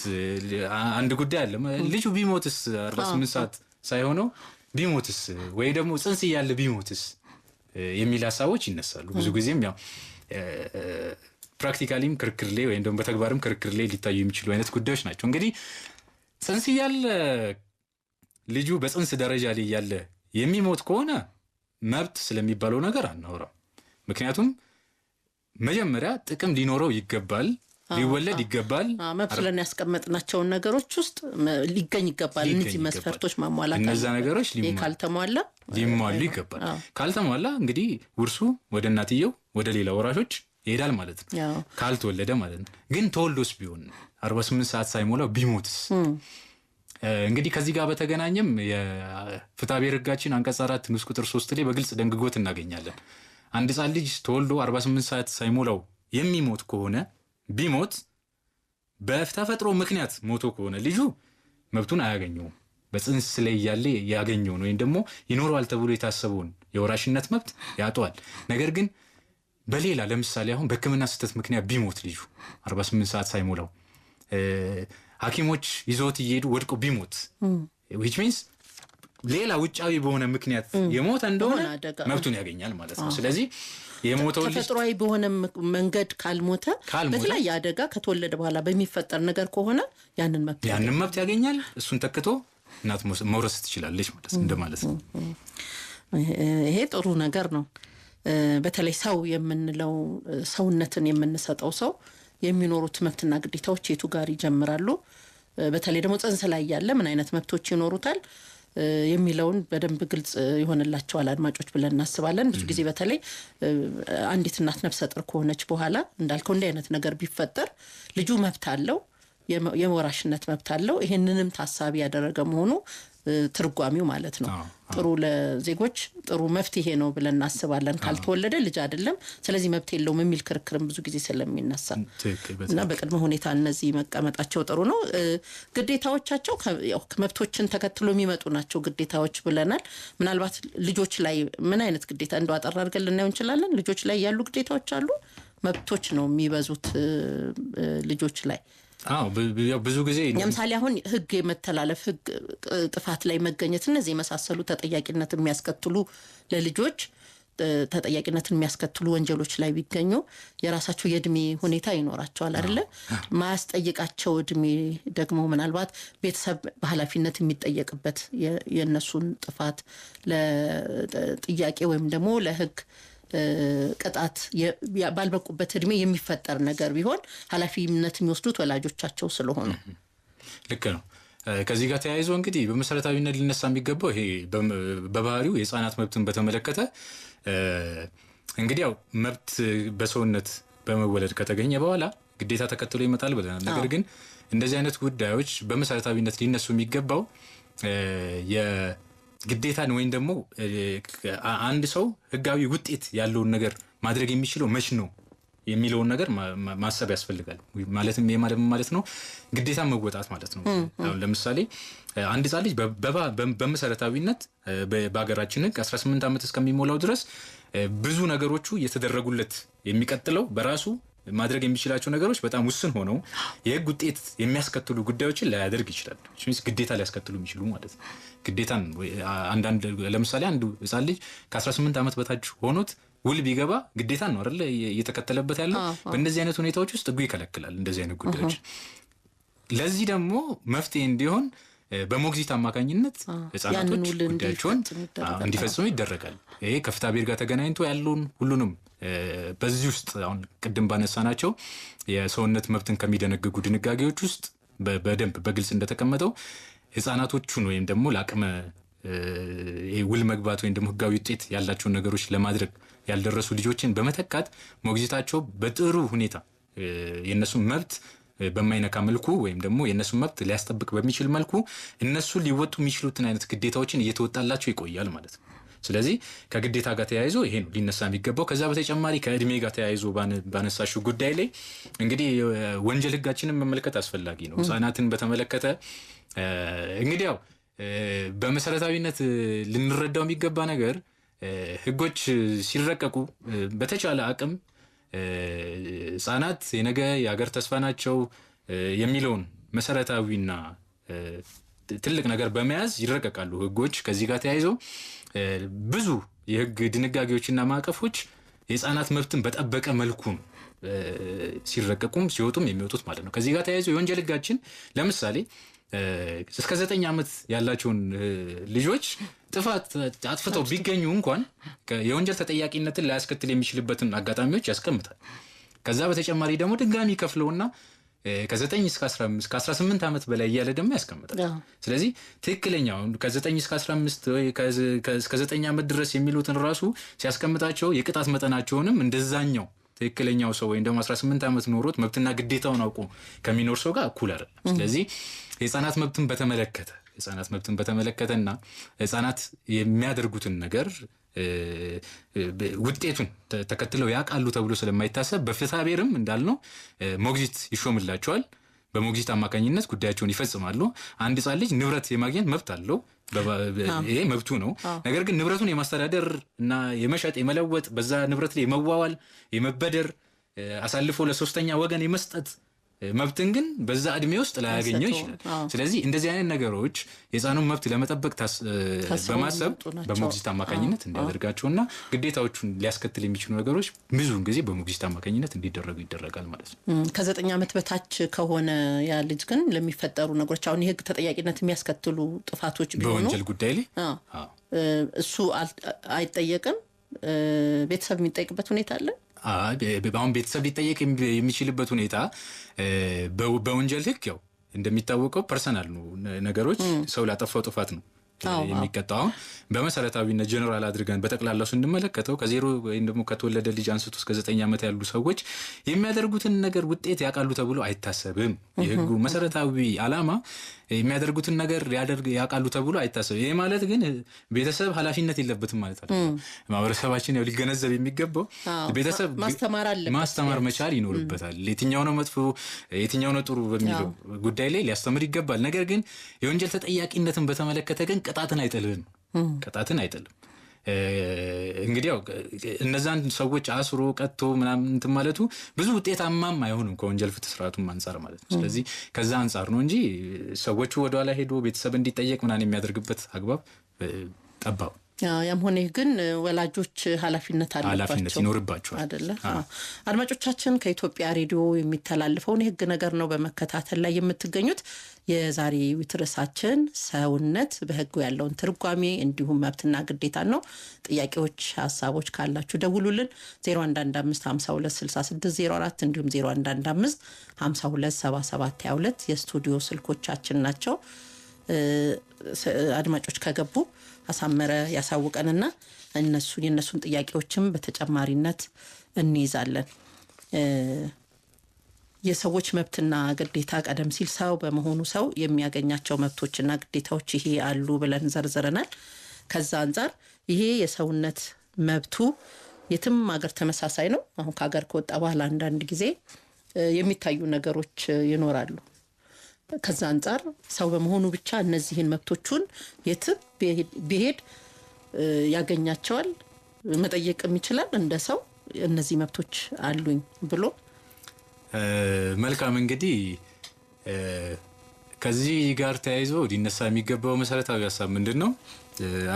አንድ ጉዳይ አለ። ልጁ ቢሞትስ 48 ሰዓት ሳይሆነው ቢሞትስ ወይ ደግሞ ጽንስ እያለ ቢሞትስ የሚል ሀሳቦች ይነሳሉ። ብዙ ጊዜም ያው ፕራክቲካሊም ክርክር ላይ ወይም ደግሞ በተግባርም ክርክር ላይ ሊታዩ የሚችሉ አይነት ጉዳዮች ናቸው። እንግዲህ ጽንስ እያለ ልጁ በጽንስ ደረጃ ላይ ያለ የሚሞት ከሆነ መብት ስለሚባለው ነገር አናወራም። ምክንያቱም መጀመሪያ ጥቅም ሊኖረው ይገባል፣ ሊወለድ ይገባል። መብት ብለን ያስቀመጥናቸውን ነገሮች ውስጥ ሊገኝ ይገባል። እነዚህ መስፈርቶች ማሟላት አለ። እነዛ ነገሮች ካልተሟላ ሊሟሉ ይገባል። ካልተሟላ እንግዲህ ውርሱ ወደ እናትየው ወደ ሌላ ወራሾች ይሄዳል ማለት ነው። ካልተወለደ ማለት ነው። ግን ተወልዶስ ቢሆን 48 ሰዓት ሳይሞላው ቢሞትስ? እንግዲህ ከዚህ ጋር በተገናኘም የፍትሐብሔር ሕጋችን አንቀጽ 4 ንዑስ ቁጥር 3 ላይ በግልጽ ደንግጎት እናገኛለን። አንድ ህፃን ልጅ ተወልዶ 48 ሰዓት ሳይሞላው የሚሞት ከሆነ ቢሞት በተፈጥሮ ምክንያት ሞቶ ከሆነ ልጁ መብቱን አያገኘውም። በጽንስ ላይ ያለ ያገኘውን ወይም ደግሞ ይኖረዋል ተብሎ የታሰበውን የወራሽነት መብት ያጠዋል። ነገር ግን በሌላ ለምሳሌ አሁን በሕክምና ስህተት ምክንያት ቢሞት ልጁ 48 ሰዓት ሳይሞላው ሐኪሞች ይዘውት እየሄዱ ወድቆ ቢሞት which means ሌላ ውጫዊ በሆነ ምክንያት የሞተ እንደሆነ መብቱን ያገኛል ማለት ነው። ስለዚህ የሞተው ልጅ ተፈጥሯዊ በሆነ መንገድ ካልሞተ በተለያየ አደጋ ከተወለደ በኋላ በሚፈጠር ነገር ከሆነ ያንን መብት ያገኛል። እሱን ተክቶ እናት መውረስ ትችላለች ማለት ነው። ይሄ ጥሩ ነገር ነው። በተለይ ሰው የምንለው ሰውነትን የምንሰጠው ሰው የሚኖሩት መብትና ግዴታዎች የቱ ጋር ይጀምራሉ? በተለይ ደግሞ ጽንስ ላይ ያለ ምን አይነት መብቶች ይኖሩታል የሚለውን በደንብ ግልጽ ይሆንላቸዋል አድማጮች ብለን እናስባለን። ብዙ ጊዜ በተለይ አንዲት እናት ነፍሰ ጡር ከሆነች በኋላ እንዳልከው እንዲህ አይነት ነገር ቢፈጠር ልጁ መብት አለው፣ የወራሽነት መብት አለው። ይሄንንም ታሳቢ ያደረገ መሆኑ ትርጓሚው ማለት ነው። ጥሩ ለዜጎች ጥሩ መፍትሄ ነው ብለን እናስባለን። ካልተወለደ ልጅ አይደለም ስለዚህ መብት የለውም የሚል ክርክርም ብዙ ጊዜ ስለሚነሳ እና በቅድመ ሁኔታ እነዚህ መቀመጣቸው ጥሩ ነው። ግዴታዎቻቸው መብቶችን ተከትሎ የሚመጡ ናቸው ግዴታዎች ብለናል። ምናልባት ልጆች ላይ ምን አይነት ግዴታ እንደው አጠር አድርገን ልናየው እንችላለን? ልጆች ላይ ያሉ ግዴታዎች አሉ፣ መብቶች ነው የሚበዙት ልጆች ላይ። ብዙ ጊዜ ለምሳሌ አሁን ህግ የመተላለፍ ህግ ጥፋት ላይ መገኘት እነዚህ የመሳሰሉ ተጠያቂነት የሚያስከትሉ ለልጆች ተጠያቂነትን የሚያስከትሉ ወንጀሎች ላይ ቢገኙ የራሳቸው የእድሜ ሁኔታ ይኖራቸዋል አይደለ? ማያስጠይቃቸው እድሜ ደግሞ ምናልባት ቤተሰብ በኃላፊነት የሚጠየቅበት የነሱን ጥፋት ለጥያቄ ወይም ደግሞ ለህግ ቅጣት ባልበቁበት እድሜ የሚፈጠር ነገር ቢሆን ኃላፊነት የሚወስዱት ወላጆቻቸው ስለሆኑ ልክ ነው። ከዚህ ጋር ተያይዞ እንግዲህ በመሰረታዊነት ሊነሳ የሚገባው ይሄ በባህሪው የህፃናት መብትን በተመለከተ እንግዲህ ያው መብት በሰውነት በመወለድ ከተገኘ በኋላ ግዴታ ተከትሎ ይመጣል ብለናል። ነገር ግን እንደዚህ አይነት ጉዳዮች በመሰረታዊነት ሊነሱ የሚገባው ግዴታን ወይም ደግሞ አንድ ሰው ህጋዊ ውጤት ያለውን ነገር ማድረግ የሚችለው መች ነው የሚለውን ነገር ማሰብ ያስፈልጋል። ማለትም ማለት ነው ግዴታ መወጣት ማለት ነው። አሁን ለምሳሌ አንድ ሕፃን ልጅ በመሰረታዊነት በአገራችን ሕግ 18 ዓመት እስከሚሞላው ድረስ ብዙ ነገሮቹ እየተደረጉለት የሚቀጥለው በራሱ ማድረግ የሚችላቸው ነገሮች በጣም ውስን ሆነው የህግ ውጤት የሚያስከትሉ ጉዳዮችን ላያደርግ ይችላል። ግዴታ ሊያስከትሉ የሚችሉ ማለት ነው። ግዴታን አንዳንድ ለምሳሌ አንዱ ሕፃን ልጅ ከ18 ዓመት በታች ሆኖት ውል ቢገባ ግዴታ ነው አይደል እየተከተለበት ያለው። በእነዚህ አይነት ሁኔታዎች ውስጥ ህጉ ይከለክላል እንደዚህ አይነት ጉዳዮች። ለዚህ ደግሞ መፍትሄ እንዲሆን በሞግዚት አማካኝነት ህፃናቶች ጉዳያቸውን እንዲፈጽሙ ይደረጋል። ይሄ ከፍትሐ ብሔር ጋር ተገናኝቶ ያለውን ሁሉንም በዚህ ውስጥ አሁን ቅድም ባነሳናቸው የሰውነት መብትን ከሚደነግጉ ድንጋጌዎች ውስጥ በደንብ በግልጽ እንደተቀመጠው ህፃናቶቹን ወይም ደግሞ ለአቅመ ውል መግባት ወይም ደግሞ ህጋዊ ውጤት ያላቸውን ነገሮች ለማድረግ ያልደረሱ ልጆችን በመተካት ሞግዚታቸው በጥሩ ሁኔታ የነሱን መብት በማይነካ መልኩ ወይም ደግሞ የነሱን መብት ሊያስጠብቅ በሚችል መልኩ እነሱ ሊወጡ የሚችሉትን አይነት ግዴታዎችን እየተወጣላቸው ይቆያል ማለት ነው። ስለዚህ ከግዴታ ጋር ተያይዞ ይሄ ነው ሊነሳ የሚገባው። ከዛ በተጨማሪ ከእድሜ ጋር ተያይዞ ባነሳሽው ጉዳይ ላይ እንግዲህ ወንጀል ህጋችንን መመልከት አስፈላጊ ነው። ህፃናትን በተመለከተ እንግዲህ ያው በመሰረታዊነት ልንረዳው የሚገባ ነገር ህጎች ሲረቀቁ በተቻለ አቅም ህፃናት የነገ የሀገር ተስፋ ናቸው የሚለውን መሰረታዊና ትልቅ ነገር በመያዝ ይረቀቃሉ ህጎች። ከዚህ ጋር ተያይዞ ብዙ የህግ ድንጋጌዎችና ማዕቀፎች የህፃናት መብትን በጠበቀ መልኩ ሲረቀቁም ሲወጡም የሚወጡት ማለት ነው። ከዚህ ጋር ተያይዞ የወንጀል ህጋችን ለምሳሌ እስከ 9 ዓመት ያላቸውን ልጆች ጥፋት አጥፍተው ቢገኙ እንኳን የወንጀል ተጠያቂነትን ላያስከትል የሚችልበትን አጋጣሚዎች ያስቀምጣል። ከዛ በተጨማሪ ደግሞ ድጋሚ ከፍለውና ከ9 እስከ 15 ከ18 ዓመት በላይ እያለ ደግሞ ያስቀምጣል። ስለዚህ ትክክለኛው ከ9 እስከ 15 ወይ እስከ 9 ዓመት ድረስ የሚሉትን ራሱ ሲያስቀምጣቸው የቅጣት መጠናቸውንም እንደዛኛው ትክክለኛው ሰው ወይም ደግሞ 18 ዓመት ኖሮት መብትና ግዴታውን አውቆ ከሚኖር ሰው ጋር እኩል አይደለም። ስለዚህ የህፃናት መብትን በተመለከተና ህፃናት የሚያደርጉትን ነገር ውጤቱን ተከትለው ያውቃሉ ተብሎ ስለማይታሰብ በፍትሐ ብሔርም እንዳልነው ሞግዚት ይሾምላቸዋል። በሞግዚት አማካኝነት ጉዳያቸውን ይፈጽማሉ። አንድ ህፃን ልጅ ንብረት የማግኘት መብት አለው። ይሄ መብቱ ነው። ነገር ግን ንብረቱን የማስተዳደር እና የመሸጥ የመለወጥ በዛ ንብረት ላይ የመዋዋል የመበደር አሳልፎ ለሶስተኛ ወገን የመስጠት መብትን ግን በዛ እድሜ ውስጥ ላያገኘው ይችላል። ስለዚህ እንደዚህ አይነት ነገሮች የህፃኑን መብት ለመጠበቅ በማሰብ በሞግዚት አማካኝነት እንዲያደርጋቸውና ግዴታዎቹን ሊያስከትል የሚችሉ ነገሮች ብዙውን ጊዜ በሞግዚት አማካኝነት እንዲደረጉ ይደረጋል ማለት ነው። ከ9 ዓመት በታች ከሆነ ያ ልጅ ግን ለሚፈጠሩ ነገሮች አሁን የህግ ተጠያቂነት የሚያስከትሉ ጥፋቶች ቢሆኑ በወንጀል ጉዳይ ላይ እሱ አይጠየቅም። ቤተሰብ የሚጠይቅበት ሁኔታ አለ። አሁን ቤተሰብ ሊጠየቅ የሚችልበት ሁኔታ በወንጀል ህግ ያው እንደሚታወቀው ፐርሰናል ነው ነገሮች ሰው ላጠፋው ጥፋት ነው የሚቀጣው። አሁን በመሰረታዊነት ጀነራል አድርገን በጠቅላላው ስንመለከተው ከ0 ወይም ደግሞ ከተወለደ ልጅ አንስቶ እስከ 9 ዓመት ያሉ ሰዎች የሚያደርጉትን ነገር ውጤት ያውቃሉ ተብሎ አይታሰብም። የህጉ መሰረታዊ ዓላማ የሚያደርጉትን ነገር ያውቃሉ ተብሎ አይታሰብም። ይሄ ማለት ግን ቤተሰብ ኃላፊነት የለበትም ማለት አይደለም። ማህበረሰባችን ያው ሊገነዘብ የሚገባው ቤተሰብ ማስተማር መቻል ይኖርበታል። የትኛው ነው መጥፎ የትኛው ነው ጥሩ በሚለው ጉዳይ ላይ ሊያስተምር ይገባል። ነገር ግን የወንጀል ተጠያቂነትን በተመለከተ ግን ቅጣትን አይጥልም። እንግዲህ ያው እነዛን ሰዎች አስሮ ቀጥቶ ምናምን እንትን ማለቱ ብዙ ውጤታማም አይሆንም ከወንጀል ፍትህ ስርዓቱም አንጻር ማለት ነው። ስለዚህ ከዛ አንጻር ነው እንጂ ሰዎቹ ወደኋላ ሄዶ ቤተሰብ እንዲጠየቅ ምናምን የሚያደርግበት አግባብ ጠባብ። ያም ሆነ ግን ወላጆች ኃላፊነት ይኖርባቸዋል አይደለ? አድማጮቻችን ከኢትዮጵያ ሬዲዮ የሚተላለፈውን የህግ ነገር ነው በመከታተል ላይ የምትገኙት። የዛሬ ርዕሳችን ሰውነት በህጉ ያለውን ትርጓሜ እንዲሁም መብትና ግዴታ ነው። ጥያቄዎች፣ ሀሳቦች ካላችሁ ደውሉልን 0115526604 እንዲሁም 0115527722 የስቱዲዮ ስልኮቻችን ናቸው። አድማጮች ከገቡ አሳመረ ያሳውቀንና የነሱን ጥያቄዎችም በተጨማሪነት እንይዛለን። የሰዎች መብትና ግዴታ ቀደም ሲል ሰው በመሆኑ ሰው የሚያገኛቸው መብቶችና ግዴታዎች ይሄ አሉ ብለን ዘርዝረናል። ከዛ አንፃር ይሄ የሰውነት መብቱ የትም ሀገር ተመሳሳይ ነው። አሁን ከሀገር ከወጣ በኋላ አንዳንድ ጊዜ የሚታዩ ነገሮች ይኖራሉ። ከዛ አንፃር ሰው በመሆኑ ብቻ እነዚህን መብቶቹን የትም ቢሄድ ያገኛቸዋል፣ መጠየቅም ይችላል እንደ ሰው እነዚህ መብቶች አሉኝ ብሎ። መልካም እንግዲህ ከዚህ ጋር ተያይዞ ሊነሳ የሚገባው መሰረታዊ ሀሳብ ምንድነው?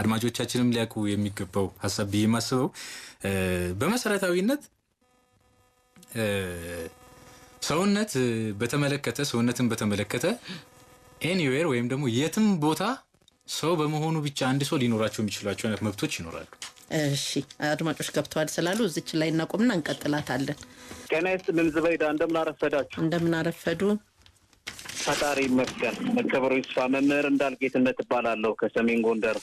አድማጮቻችንም ሊያውቁ የሚገባው ሀሳብ ብዬ ማስበው በመሰረታዊነት ሰውነትን በተመለከተ ኤኒዌር ወይም ደግሞ የትም ቦታ ሰው በመሆኑ ብቻ አንድ ሰው ሊኖራቸው የሚችላቸው አይነት መብቶች ይኖራሉ። እሺ አድማጮች ገብተዋል ስላሉ እዚች ላይ እናቆምና እንቀጥላታለን። ጤና ይስጥልን ዝበይዳ፣ እንደምን አረፈዳችሁ? እንደምን አረፈዱ? ፈጣሪ ይመስገን። ክብሩ ይስፋ። መምህር እንዳልጌትነት እባላለሁ ከሰሜን ጎንደር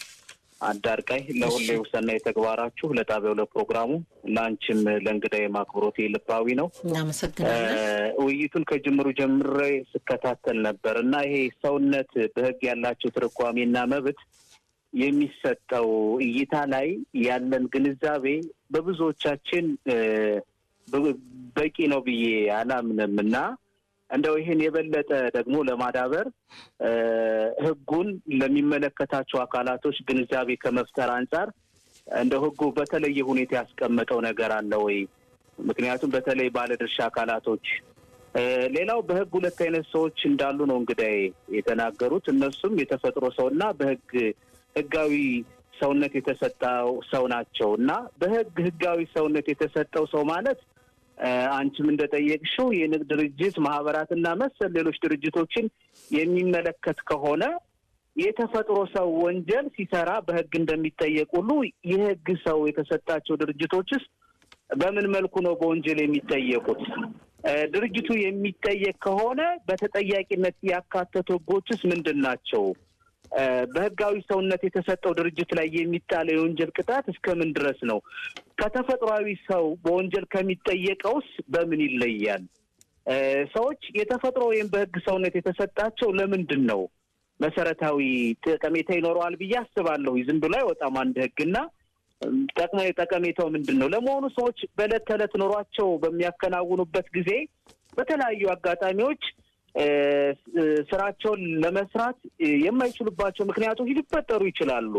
አዳርቃይ። ለሁሌው ሰናይ ተግባራችሁ ለጣቢያው ለፕሮግራሙ ላንቺም ለእንግዳዬ ማክብሮቴ ልባዊ ነው። እናመሰግናለን። ውይይቱን ከጅምሩ ጀምሬ ስከታተል ነበር እና ይሄ ሰውነት በህግ ያላቸው ትርጓሜና መብት የሚሰጠው እይታ ላይ ያለን ግንዛቤ በብዙዎቻችን በቂ ነው ብዬ አላምንም እና እንደው ይሄን የበለጠ ደግሞ ለማዳበር ህጉን ለሚመለከታቸው አካላቶች ግንዛቤ ከመፍጠር አንፃር እንደው ህጉ በተለየ ሁኔታ ያስቀመጠው ነገር አለ ወይ? ምክንያቱም በተለይ ባለድርሻ አካላቶች ሌላው በህግ ሁለት አይነት ሰዎች እንዳሉ ነው እንግዲህ የተናገሩት። እነሱም የተፈጥሮ ሰውና በህግ ህጋዊ ሰውነት የተሰጠው ሰው ናቸው እና በህግ ህጋዊ ሰውነት የተሰጠው ሰው ማለት አንቺም እንደጠየቅሽው የንግድ ድርጅት ማህበራትና መሰል ሌሎች ድርጅቶችን የሚመለከት ከሆነ የተፈጥሮ ሰው ወንጀል ሲሰራ በህግ እንደሚጠየቅ ሁሉ የህግ ሰው የተሰጣቸው ድርጅቶችስ በምን መልኩ ነው በወንጀል የሚጠየቁት? ድርጅቱ የሚጠየቅ ከሆነ በተጠያቂነት ያካተቱ ህጎችስ ምንድን ናቸው? በህጋዊ ሰውነት የተሰጠው ድርጅት ላይ የሚጣለው የወንጀል ቅጣት እስከምን ድረስ ነው? ከተፈጥሯዊ ሰው በወንጀል ከሚጠየቀውስ በምን ይለያል? ሰዎች የተፈጥሮ ወይም በህግ ሰውነት የተሰጣቸው ለምንድን ነው? መሰረታዊ ጠቀሜታ ይኖረዋል ብዬ አስባለሁ። ዝም ብሎ አይወጣም አንድ ህግና ጠቀሜታው ምንድን ነው? ለመሆኑ ሰዎች በዕለት ተዕለት ኑሯቸው በሚያከናውኑበት ጊዜ በተለያዩ አጋጣሚዎች ስራቸውን ለመስራት የማይችሉባቸው ምክንያቶች ሊፈጠሩ ይችላሉ።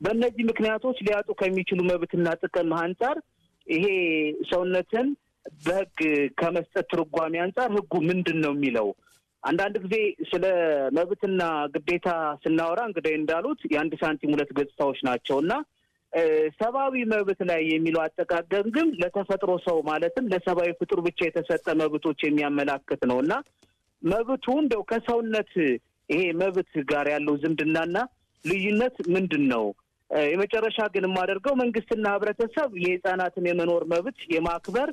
በእነዚህ ምክንያቶች ሊያጡ ከሚችሉ መብትና ጥቅም አንፃር ይሄ ሰውነትን በህግ ከመስጠት ትርጓሜ አንፃር ህጉ ምንድን ነው የሚለው? አንዳንድ ጊዜ ስለ መብትና ግዴታ ስናወራ እንግዲህ እንዳሉት የአንድ ሳንቲም ሁለት ገጽታዎች ናቸውና ሰብአዊ መብት ላይ የሚለው አጠቃቀም ግን ለተፈጥሮ ሰው ማለትም ለሰብአዊ ፍጡር ብቻ የተሰጠ መብቶች የሚያመላክት ነውና መብቱ እንደው ከሰውነት ይሄ መብት ጋር ያለው ዝምድናና ልዩነት ምንድን ነው? የመጨረሻ ግን የማደርገው መንግስትና ህብረተሰብ የህፃናትን የመኖር መብት የማክበር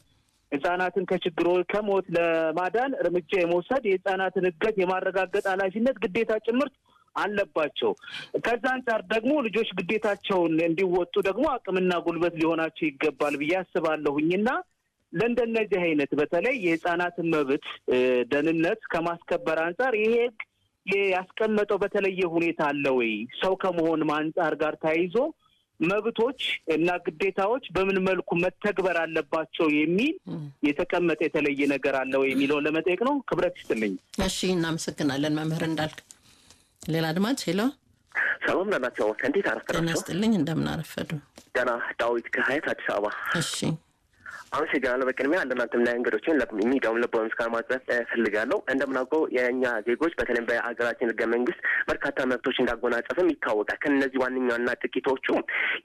ህፃናትን ከችግሮች ከሞት ለማዳን እርምጃ የመውሰድ የህፃናትን እድገት የማረጋገጥ ኃላፊነት ግዴታ ጭምርት አለባቸው። ከዛ አንፃር ደግሞ ልጆች ግዴታቸውን እንዲወጡ ደግሞ አቅምና ጉልበት ሊሆናቸው ይገባል ብዬ አስባለሁኝና ለእንደነዚህ አይነት በተለይ የህፃናትን መብት ደህንነት ከማስከበር አንፃር ይሄ ያስቀመጠው በተለየ ሁኔታ አለ ወይ? ሰው ከመሆን አንፃር ጋር ተያይዞ መብቶች እና ግዴታዎች በምን መልኩ መተግበር አለባቸው የሚል የተቀመጠ የተለየ ነገር አለ ወይ የሚለውን ለመጠየቅ ነው። ክብረት ይስጥልኝ። እሺ እናመሰግናለን መምህር እንዳልክ። ሌላ አድማጭ ሄሎ። ሰላም ናቸው። እንዴት አረፈዳችሁ? ጤና ይስጥልኝ። እንደምን አረፈዱ? ገና ዳዊት ከሀያት አዲስ አበባ። እሺ አመሰግናለሁ። በቅድሚያ ለእናንተም ላይ እንግዶችን ሚዲያውን ልባዊ ምስጋና ማቅረብ እፈልጋለሁ። እንደምናውቀው የእኛ ዜጎች በተለይም በሀገራችን ህገ መንግስት በርካታ መብቶች እንዳጎናጸፍም ይታወቃል። ከእነዚህ ዋነኛና ጥቂቶቹ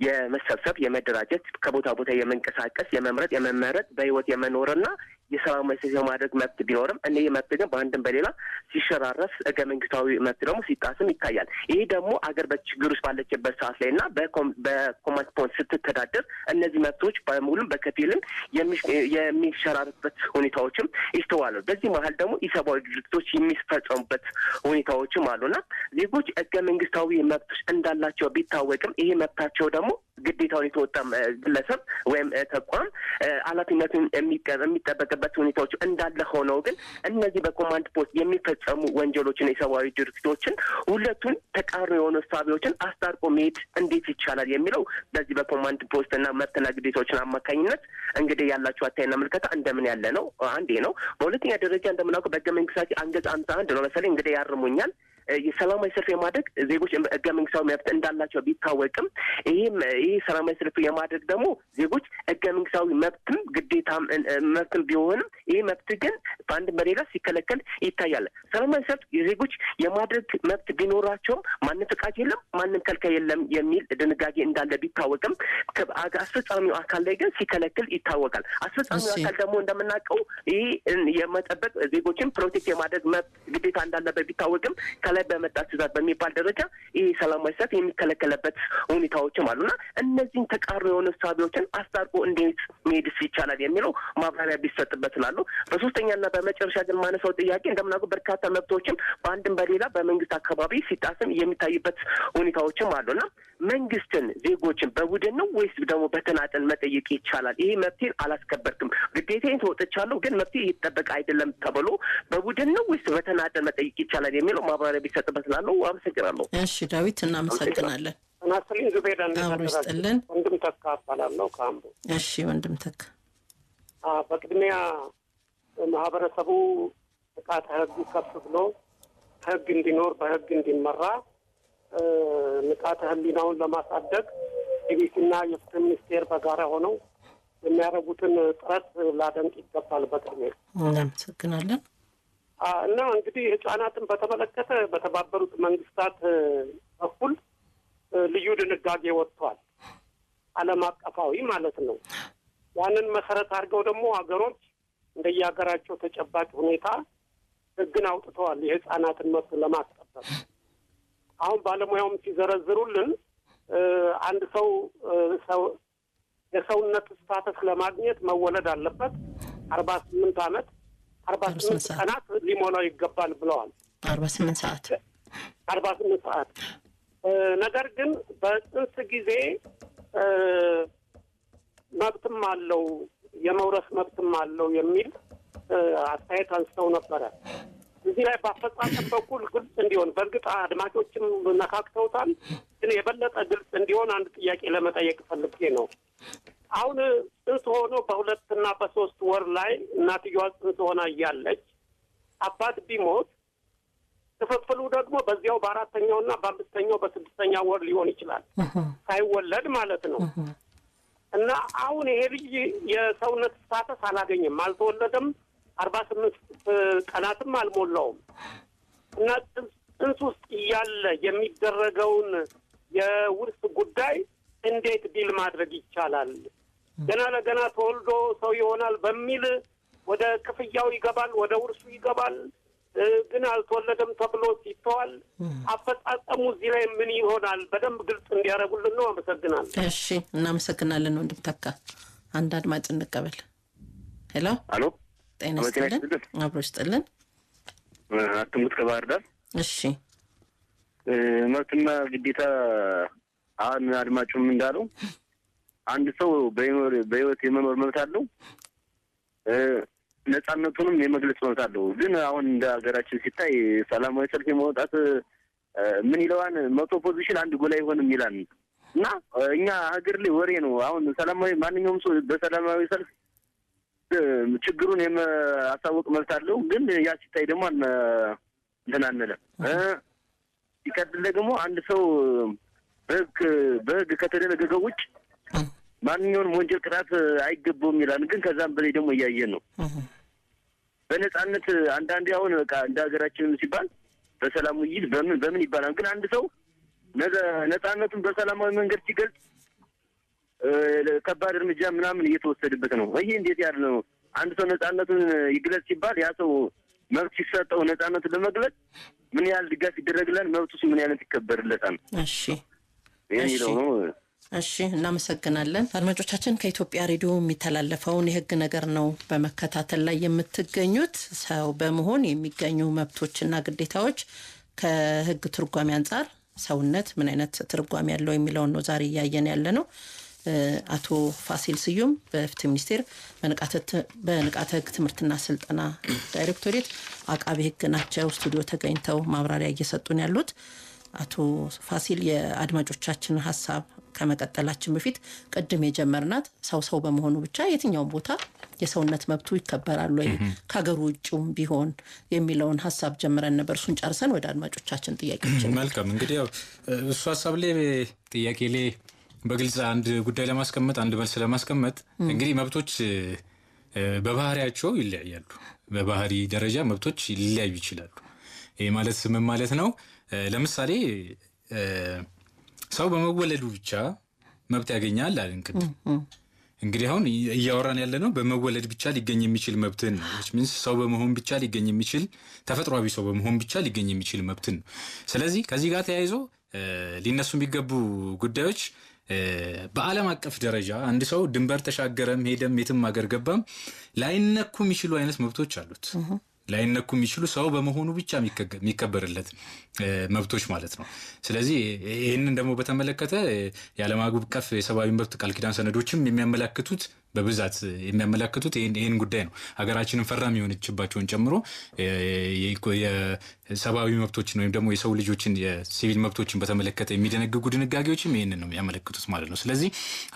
የመሰብሰብ፣ የመደራጀት፣ ከቦታ ቦታ የመንቀሳቀስ፣ የመምረጥ፣ የመመረጥ፣ በህይወት የመኖርና የስራ መሰረት የማድረግ መብት ቢኖርም እኔ መብት ግን በአንድም በሌላ ሲሸራረፍ ህገ መንግስታዊ መብት ደግሞ ሲጣስም ይታያል። ይሄ ደግሞ አገር በችግር ውስጥ ባለችበት ሰዓት ላይ እና በኮማንድ ፖስት ስትተዳደር እነዚህ መብቶች በሙሉም በከፊልም የሚሸራርበት ሁኔታዎችም ይስተዋላሉ። በዚህ መሀል ደግሞ ኢሰብአዊ ድርጊቶች የሚፈጸሙበት ሁኔታዎችም አሉና ዜጎች ህገ መንግስታዊ መብቶች እንዳላቸው ቢታወቅም ይሄ መብታቸው ደግሞ ግዴታውን የተወጣ ግለሰብ ወይም ተቋም ኃላፊነቱን የሚጠበቅበት ሁኔታዎች እንዳለ ሆነው ግን እነዚህ በኮማንድ ፖስት የሚፈጸሙ ወንጀሎችን የሰብአዊ ድርጊቶችን ሁለቱን ተቃራኒ የሆኑ እሳቤዎችን አስታርቆ መሄድ እንዴት ይቻላል የሚለው በዚህ በኮማንድ ፖስት እና መብትና ግዴታዎችን አማካኝነት እንግዲህ ያላችሁ አታይና ምልከታ እንደምን ያለ ነው አንዴ ነው። በሁለተኛ ደረጃ እንደምናውቀው በሕገ መንግስታችን አንቀጽ 51 ነው መሰለኝ እንግዲህ ያርሙኛል የሰላማዊ ሰልፍ የማድረግ ዜጎች ሕገ መንግስታዊ መብት እንዳላቸው ቢታወቅም ይህ ሰላማዊ ሰልፍ የማድረግ ደግሞ ዜጎች ሕገ መንግስታዊ መብትም ግዴታም መብትም ቢሆንም ይህ መብት ግን በአንድ በሌላ ሲከለከል ይታያል። ሰላማዊ ሰልፍ የዜጎች የማድረግ መብት ቢኖራቸውም ማንም ፈቃድ የለም ማንም ከልካይ የለም የሚል ድንጋጌ እንዳለ ቢታወቅም አስፈጻሚው አካል ላይ ግን ሲከለክል ይታወቃል። አስፈጻሚው አካል ደግሞ እንደምናውቀው ይህ የመጠበቅ ዜጎችን ፕሮቴክት የማድረግ መብት ግዴታ እንዳለበት ቢታወቅም ላይ በመጣ ትዕዛዝ በሚባል ደረጃ ይህ ሰላማዊ ሰልፍ የሚከለከለበት ሁኔታዎችም አሉና እነዚህን ተቃራኒ የሆኑ እሳቤዎችን አስታርቆ እንዴት መሄድስ ይቻላል የሚለው ማብራሪያ ቢሰጥበት እላለሁ። በሶስተኛና በመጨረሻ ግን ማነሳው ጥያቄ እንደምናውቀው በርካታ መብቶችም በአንድም በሌላ በመንግስት አካባቢ ሲጣስም የሚታይበት ሁኔታዎችም አሉና መንግስትን ዜጎችን በቡድን ነው ወይስ ደግሞ በተናጠል መጠየቅ ይቻላል? ይሄ መብቴን አላስከበርክም ግዴታዬን ተወጥቻለሁ ግን መብቴ ይጠበቅ አይደለም ተብሎ በቡድን ነው ወይስ በተናጠል መጠየቅ ይቻላል የሚለው ማብራሪያ ቢሰጥበት እላለሁ። አመሰግናለሁ። እሺ ዳዊት እናመሰግናለን። እናስልኝ ዙቤዳ እንደተደረገልን ወንድም ተካ እባላለሁ ከአምቦ። እሺ ወንድም ተካ በቅድሚያ ማህበረሰቡ ንቃተ ህጉ ከፍ ብሎ ህግ እንዲኖር በህግ እንዲመራ ንቃተ ህሊናውን ለማሳደግ ኢቢሲና የፍትህ ሚኒስቴር በጋራ ሆነው የሚያደርጉትን ጥረት ላደንቅ ይገባል። በቅድሚያ እናመሰግናለን። እና እንግዲህ ህጻናትን በተመለከተ በተባበሩት መንግስታት በኩል ልዩ ድንጋጌ ወጥቷል፣ ዓለም አቀፋዊ ማለት ነው። ያንን መሰረት አድርገው ደግሞ ሀገሮች እንደየሀገራቸው ተጨባጭ ሁኔታ ህግን አውጥተዋል የህጻናትን መብት ለማስጠበቅ። አሁን ባለሙያውም ሲዘረዝሩልን አንድ ሰው የሰውነት ስታተስ ለማግኘት መወለድ አለበት 48 ዓመት 48 ቀናት ሊሞላው ይገባል ብለዋል። 48 ሰዓት ነገር ግን በጽንስ ጊዜ መብትም አለው የመውረስ መብትም አለው የሚል አስተያየት አንስተው ነበረ። እዚህ ላይ በአፈጻጸም በኩል ግልጽ እንዲሆን በእርግጥ አድማጮችም ነካክተውታል፣ ግን የበለጠ ግልጽ እንዲሆን አንድ ጥያቄ ለመጠየቅ ፈልጌ ነው። አሁን ጽንስ ሆኖ በ2 እና በ3 ወር ላይ እናትየዋ ጽንስ ሆና እያለች አባት ቢሞት ክፍፍሉ ደግሞ በዚያው በ4ኛው እና በ5ኛው በ6ኛው ወር ሊሆን ይችላል ሳይወለድ ማለት ነው። እና አሁን ይሄ ልጅ የሰውነት ስታተስ አላገኘም፣ አልተወለደም፣ 48 ቀናትም አልሞላውም። እና ጽንስ ውስጥ እያለ የሚደረገውን የውርስ ጉዳይ እንዴት ዲል ማድረግ ይቻላል? ገና ለገና ተወልዶ ሰው ይሆናል በሚል ወደ ክፍያው ይገባል፣ ወደ ውርሱ ይገባል፣ ግን አልተወለደም ተብሎ ሲተዋል። አፈጻጸሙ እዚህ ላይ ምን ይሆናል? በደንብ ግልጽ እንዲያደርጉልን ነው። አመሰግናለሁ። እሺ እናመሰግናለን ወንድም ተካ። አንድ አድማጭ እንቀበል። ሄሎ አሎ፣ ጤና ይስጥልን። አብሮ ይስጥልን። አትሙት ከባህር ዳር። እሺ መብትና ግዴታ አሁን አድማጩም እንዳለው አንድ ሰው በህይወት የመኖር መብት አለው፣ ነጻነቱንም የመግለጽ መብት አለው። ግን አሁን እንደ ሀገራችን ሲታይ ሰላማዊ ሰልፍ የመውጣት ምን ይለዋን 100 ፖዚሽን አንድ ጎል አይሆንም ይላል እና እኛ ሀገር ላይ ወሬ ነው። አሁን ሰላማዊ ማንኛውም ሰው በሰላማዊ ሰልፍ ችግሩን የማሳወቅ መብት አለው። ግን ያ ሲታይ ደግሞ እንትን አንልም። ሲቀጥል ደግሞ አንድ ሰው በህግ ከተደነገገው ውጭ ማንኛውንም ወንጀል ቅጣት አይገባውም ይላል። ግን ከዛም በላይ ደግሞ እያየን ነው በነጻነት አንዳንዴ አሁን በቃ እንደ ሀገራችን ሲባል በሰላም ውይይት በምን ይባላል። ግን አንድ ሰው ነጻነቱን በሰላማዊ መንገድ ሲገልጽ ከባድ እርምጃ ምናምን እየተወሰደበት ነው። ይሄ እንዴት ያለ ነው? አንድ ሰው ነጻነቱን ይግለጽ ሲባል ያ ሰው መብት ሲሰጠው ነጻነቱን ለመግለጽ ምን ያህል ድጋፍ ይደረግላል? መብቱስ ምን ያህል ይከበርለታል? እሺ ነው። እሺ እናመሰግናለን። አድማጮቻችን ከኢትዮጵያ ሬዲዮ የሚተላለፈውን የህግ ነገር ነው በመከታተል ላይ የምትገኙት። ሰው በመሆን የሚገኙ መብቶችና ግዴታዎች ከህግ ትርጓሜ አንጻር ሰውነት ምን አይነት ትርጓሜ ያለው የሚለውን ነው ዛሬ እያየን ያለ ነው። አቶ ፋሲል ስዩም በፍትህ ሚኒስቴር በንቃተ ህግ ትምህርትና ስልጠና ዳይሬክቶሬት አቃቤ ህግ ናቸው። ስቱዲዮ ተገኝተው ማብራሪያ እየሰጡን ያሉት አቶ ፋሲል የአድማጮቻችን ሀሳብ ከመቀጠላችን በፊት ቅድም የጀመርናት ሰው በመሆኑ ብቻ የትኛው ቦታ የሰውነት መብቱ ይከበራል ወይ ከሀገሩ ውጭም ቢሆን የሚለውን ሀሳብ ጀምረን ነበር። እሱን ጨርሰን ወደ አድማጮቻችን ጥያቄዎች። መልካም እንግዲህ ያው እሱ ሀሳብ ላይ ጥያቄ ላይ በግልጽ አንድ ጉዳይ ለማስቀመጥ አንድ መልስ ለማስቀመጥ እንግዲህ መብቶች በባህሪያቸው ይለያያሉ። በባህሪ ደረጃ መብቶች ሊለያዩ ይችላሉ። ይሄ ማለት ምን ማለት ነው? ለምሳሌ ሰው በመወለዱ ብቻ መብት ያገኛል አልን ቅድም። እንግዲህ አሁን እያወራን ያለ ነው በመወለድ ብቻ ሊገኝ የሚችል መብትን ነው። ምንስ ሰው በመሆን ብቻ ሊገኝ የሚችል ተፈጥሯዊ ሰው በመሆን ብቻ ሊገኝ የሚችል መብትን ነው። ስለዚህ ከዚህ ጋር ተያይዞ ሊነሱ የሚገቡ ጉዳዮች በዓለም አቀፍ ደረጃ አንድ ሰው ድንበር ተሻገረም ሄደም የትም ሀገር ገባም ላይነኩ የሚችሉ አይነት መብቶች አሉት። ላይነኩ የሚችሉ ሰው በመሆኑ ብቻ የሚከበርለት መብቶች ማለት ነው። ስለዚህ ይህንን ደግሞ በተመለከተ የዓለም አቀፍ የሰብአዊ መብት ቃል ኪዳን ሰነዶችም የሚያመለክቱት በብዛት የሚያመለክቱት ይህን ጉዳይ ነው። ሀገራችንን ፈራሚ የሆነችባቸውን ጨምሮ የሰብአዊ መብቶችን ወይም ደግሞ የሰው ልጆችን የሲቪል መብቶችን በተመለከተ የሚደነግጉ ድንጋጌዎችም ይህንን ነው የሚያመለክቱት ማለት ነው። ስለዚህ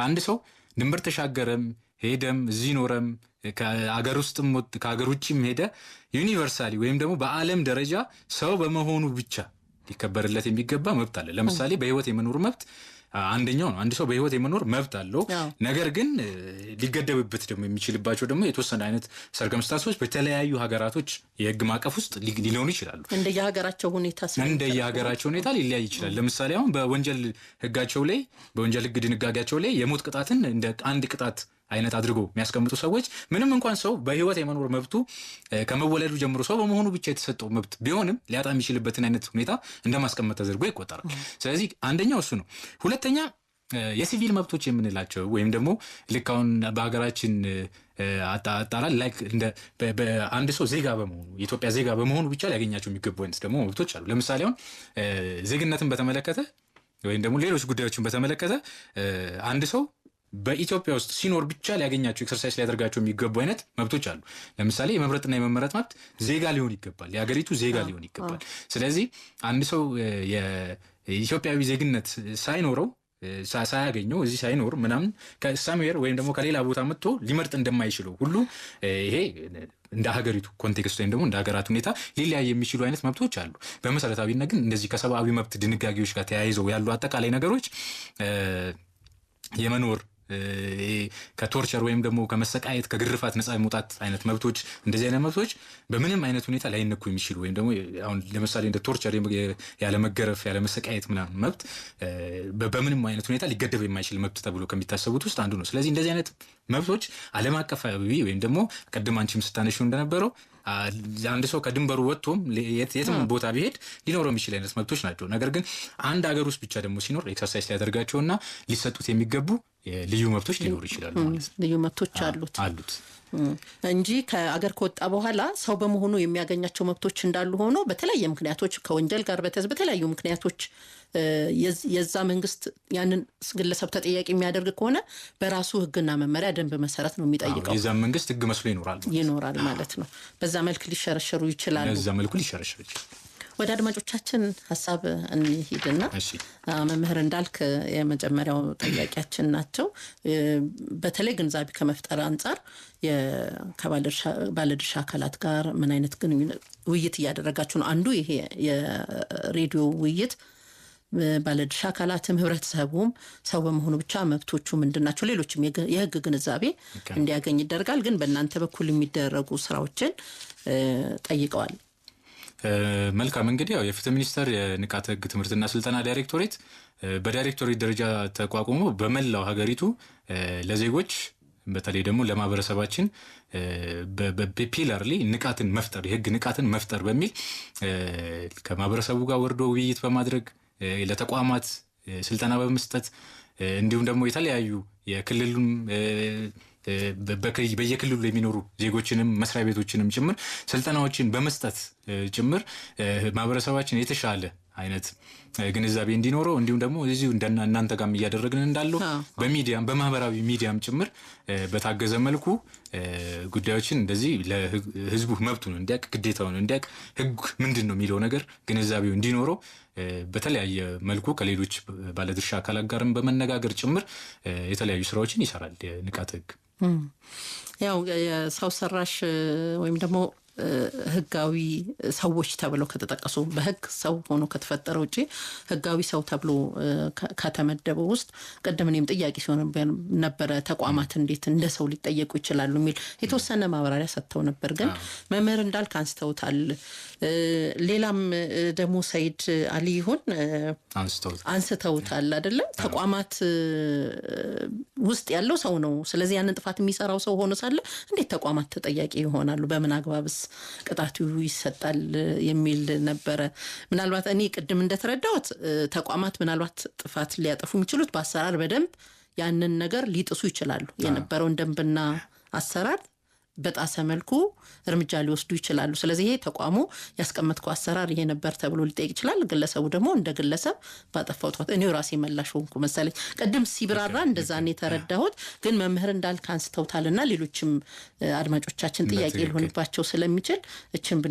አንድ ሰው ድንበር ተሻገረም ሄደም እዚህ ኖረም ከአገር ውስጥም ከአገር ውጭም ሄደ ዩኒቨርሳሊ ወይም ደግሞ በዓለም ደረጃ ሰው በመሆኑ ብቻ ሊከበርለት የሚገባ መብት አለ። ለምሳሌ በህይወት የመኖር መብት አንደኛው ነው። አንድ ሰው በህይወት የመኖር መብት አለው። ነገር ግን ሊገደብበት ደግሞ የሚችልባቸው ደግሞ የተወሰነ አይነት ሰርከምስታንሶች በተለያዩ ሀገራቶች የህግ ማዕቀፍ ውስጥ ሊኖሩ ይችላሉ። እንደየሀገራቸው ሁኔታ ሊለያይ ይችላል። ለምሳሌ አሁን በወንጀል ህጋቸው ላይ በወንጀል ህግ ድንጋጌያቸው ላይ የሞት ቅጣትን እንደ አንድ ቅጣት አይነት አድርጎ የሚያስቀምጡ ሰዎች ምንም እንኳን ሰው በህይወት የመኖር መብቱ ከመወለዱ ጀምሮ ሰው በመሆኑ ብቻ የተሰጠው መብት ቢሆንም ሊያጣ የሚችልበትን አይነት ሁኔታ እንደማስቀመጥ ተደርጎ ይቆጠራል። ስለዚህ አንደኛው እሱ ነው። ሁለተኛ የሲቪል መብቶች የምንላቸው ወይም ደግሞ ልክ አሁን በሀገራችን አጣራል ላይክ እንደ አንድ ሰው ዜጋ በመሆኑ የኢትዮጵያ ዜጋ በመሆኑ ብቻ ሊያገኛቸው የሚገቡ አይነት ደግሞ መብቶች አሉ። ለምሳሌ አሁን ዜግነትን በተመለከተ ወይም ደግሞ ሌሎች ጉዳዮችን በተመለከተ አንድ ሰው በኢትዮጵያ ውስጥ ሲኖር ብቻ ሊያገኛቸው ኤክሰርሳይዝ ሊያደርጋቸው የሚገቡ አይነት መብቶች አሉ። ለምሳሌ የመምረጥና የመመረጥ መብት ዜጋ ሊሆን ይገባል፣ የሀገሪቱ ዜጋ ሊሆን ይገባል። ስለዚህ አንድ ሰው የኢትዮጵያዊ ዜግነት ሳይኖረው ሳያገኘው እዚህ ሳይኖር ምናምን ከሳምዌር ወይም ደግሞ ከሌላ ቦታ መጥቶ ሊመርጥ እንደማይችለው ሁሉ ይሄ እንደ ሀገሪቱ ኮንቴክስት ወይም ደግሞ እንደ ሀገራት ሁኔታ ሊለያይ የሚችሉ አይነት መብቶች አሉ። በመሰረታዊነት ግን እንደዚህ ከሰብአዊ መብት ድንጋጌዎች ጋር ተያይዘው ያሉ አጠቃላይ ነገሮች የመኖር ከቶርቸር ወይም ደግሞ ከመሰቃየት ከግርፋት ነፃ የመውጣት አይነት መብቶች እንደዚህ አይነት መብቶች በምንም አይነት ሁኔታ ላይነኩ የሚችሉ ወይም ደግሞ አሁን ለምሳሌ እንደ ቶርቸር ያለ መገረፍ ያለ መሰቃየት ምናምን መብት በምንም አይነት ሁኔታ ሊገደብ የማይችል መብት ተብሎ ከሚታሰቡት ውስጥ አንዱ ነው። ስለዚህ እንደዚህ አይነት መብቶች ዓለም አቀፋዊ ወይም ደግሞ ቀደም አንቺም ስታነሺው እንደነበረው አንድ ሰው ከድንበሩ ወጥቶም የትም ቦታ ቢሄድ ሊኖረው የሚችል አይነት መብቶች ናቸው። ነገር ግን አንድ ሀገር ውስጥ ብቻ ደግሞ ሲኖር ኤክሰርሳይዝ ሊያደርጋቸውና ሊሰጡት የሚገቡ ልዩ መብቶች ሊኖሩ ይችላሉ ማለት ነው። ልዩ መብቶች አሉት እንጂ ከአገር ከወጣ በኋላ ሰው በመሆኑ የሚያገኛቸው መብቶች እንዳሉ ሆኖ በተለያየ ምክንያቶች ከወንጀል ጋር በተለያዩ ምክንያቶች የዛ መንግስት ያንን ግለሰብ ተጠያቂ የሚያደርግ ከሆነ በራሱ ህግና መመሪያ ደንብ መሰረት ነው የሚጠይቀው። የዛ መንግስት ህግ መስሎ ይኖራል ማለት ነው። በዛ መልክ ሊሸረሸሩ ይችላሉ። ወደ አድማጮቻችን ሀሳብ እንሂድና መምህር እንዳልክ የመጀመሪያው ጥያቄያችን ናቸው። በተለይ ግንዛቤ ከመፍጠር አንጻር ከባለድርሻ አካላት ጋር ምን አይነት ውይይት እያደረጋችሁ ነው? አንዱ ይሄ የሬዲዮ ውይይት ባለድርሻ አካላትም ህብረተሰቡም ሰው በመሆኑ ብቻ መብቶቹ ምንድናቸው ሌሎችም የህግ ግንዛቤ እንዲያገኝ ይደረጋል። ግን በእናንተ በኩል የሚደረጉ ስራዎችን ጠይቀዋል። መልካም እንግዲህ ያው የፍትህ ሚኒስቴር የንቃተ ህግ ትምህርትና ስልጠና ዳይሬክቶሬት በዳይሬክቶሬት ደረጃ ተቋቁሞ በመላው ሀገሪቱ ለዜጎች በተለይ ደግሞ ለማህበረሰባችን በፒላርሊ ንቃትን መፍጠር የህግ ንቃትን መፍጠር በሚል ከማህበረሰቡ ጋር ወርዶ ውይይት በማድረግ ለተቋማት ስልጠና በመስጠት እንዲሁም ደግሞ የተለያዩ የክልሉም በየክልሉ የሚኖሩ ዜጎችንም መስሪያ ቤቶችንም ጭምር ስልጠናዎችን በመስጠት ጭምር ማህበረሰባችን የተሻለ አይነት ግንዛቤ እንዲኖረው እንዲሁም ደግሞ እዚሁ እናንተ ጋርም እያደረግን እንዳለው በሚዲያም በማህበራዊ ሚዲያም ጭምር በታገዘ መልኩ ጉዳዮችን እንደዚህ ለህዝቡ መብቱን እንዲያውቅ ግዴታውን እንዲያውቅ ህግ ምንድነው የሚለው ነገር ግንዛቤው እንዲኖረው በተለያየ መልኩ ከሌሎች ባለድርሻ አካላት ጋርም በመነጋገር ጭምር የተለያዩ ስራዎችን ይሰራል የንቃተ ህግ። ያው የሰው ሰራሽ ወይም ደግሞ ህጋዊ ሰዎች ተብለው ከተጠቀሱ በህግ ሰው ሆኖ ከተፈጠረ ውጪ ህጋዊ ሰው ተብሎ ከተመደበው ውስጥ ቀደምንም ጥያቄ ሲሆን ነበር ተቋማት እንዴት እንደ ሰው ሊጠየቁ ይችላሉ የሚል የተወሰነ ማብራሪያ ሰጥተው ነበር። ግን መምህር እንዳልክ አንስተውታል። ሌላም ደግሞ ሰይድ አሊ ይሁን አንስተውታል አይደለ? ተቋማት ውስጥ ያለው ሰው ነው። ስለዚህ ያንን ጥፋት የሚሰራው ሰው ሆኖ ሳለ እንዴት ተቋማት ተጠያቂ ይሆናሉ? በምን አግባብስ ቅጣቱ ይሰጣል የሚል ነበረ። ምናልባት እኔ ቅድም እንደተረዳሁት ተቋማት ምናልባት ጥፋት ሊያጠፉ የሚችሉት በአሰራር በደንብ ያንን ነገር ሊጥሱ ይችላሉ። የነበረውን ደንብና አሰራር በጣሰ መልኩ እርምጃ ሊወስዱ ይችላሉ። ስለዚህ ይሄ ተቋሙ ያስቀመጥከው አሰራር ይሄ ነበር ተብሎ ሊጠይቅ ይችላል። ግለሰቡ ደግሞ እንደ ግለሰብ ባጠፋው ጥፋት እኔው ራሴ መላሽ ሆንኩ መሰለኝ ቅድም ሲብራራ እንደዛ ነው የተረዳሁት። ግን መምህር እንዳልክ አንስተውታልና ሌሎችም አድማጮቻችን ጥያቄ ሊሆንባቸው ስለሚችል እችን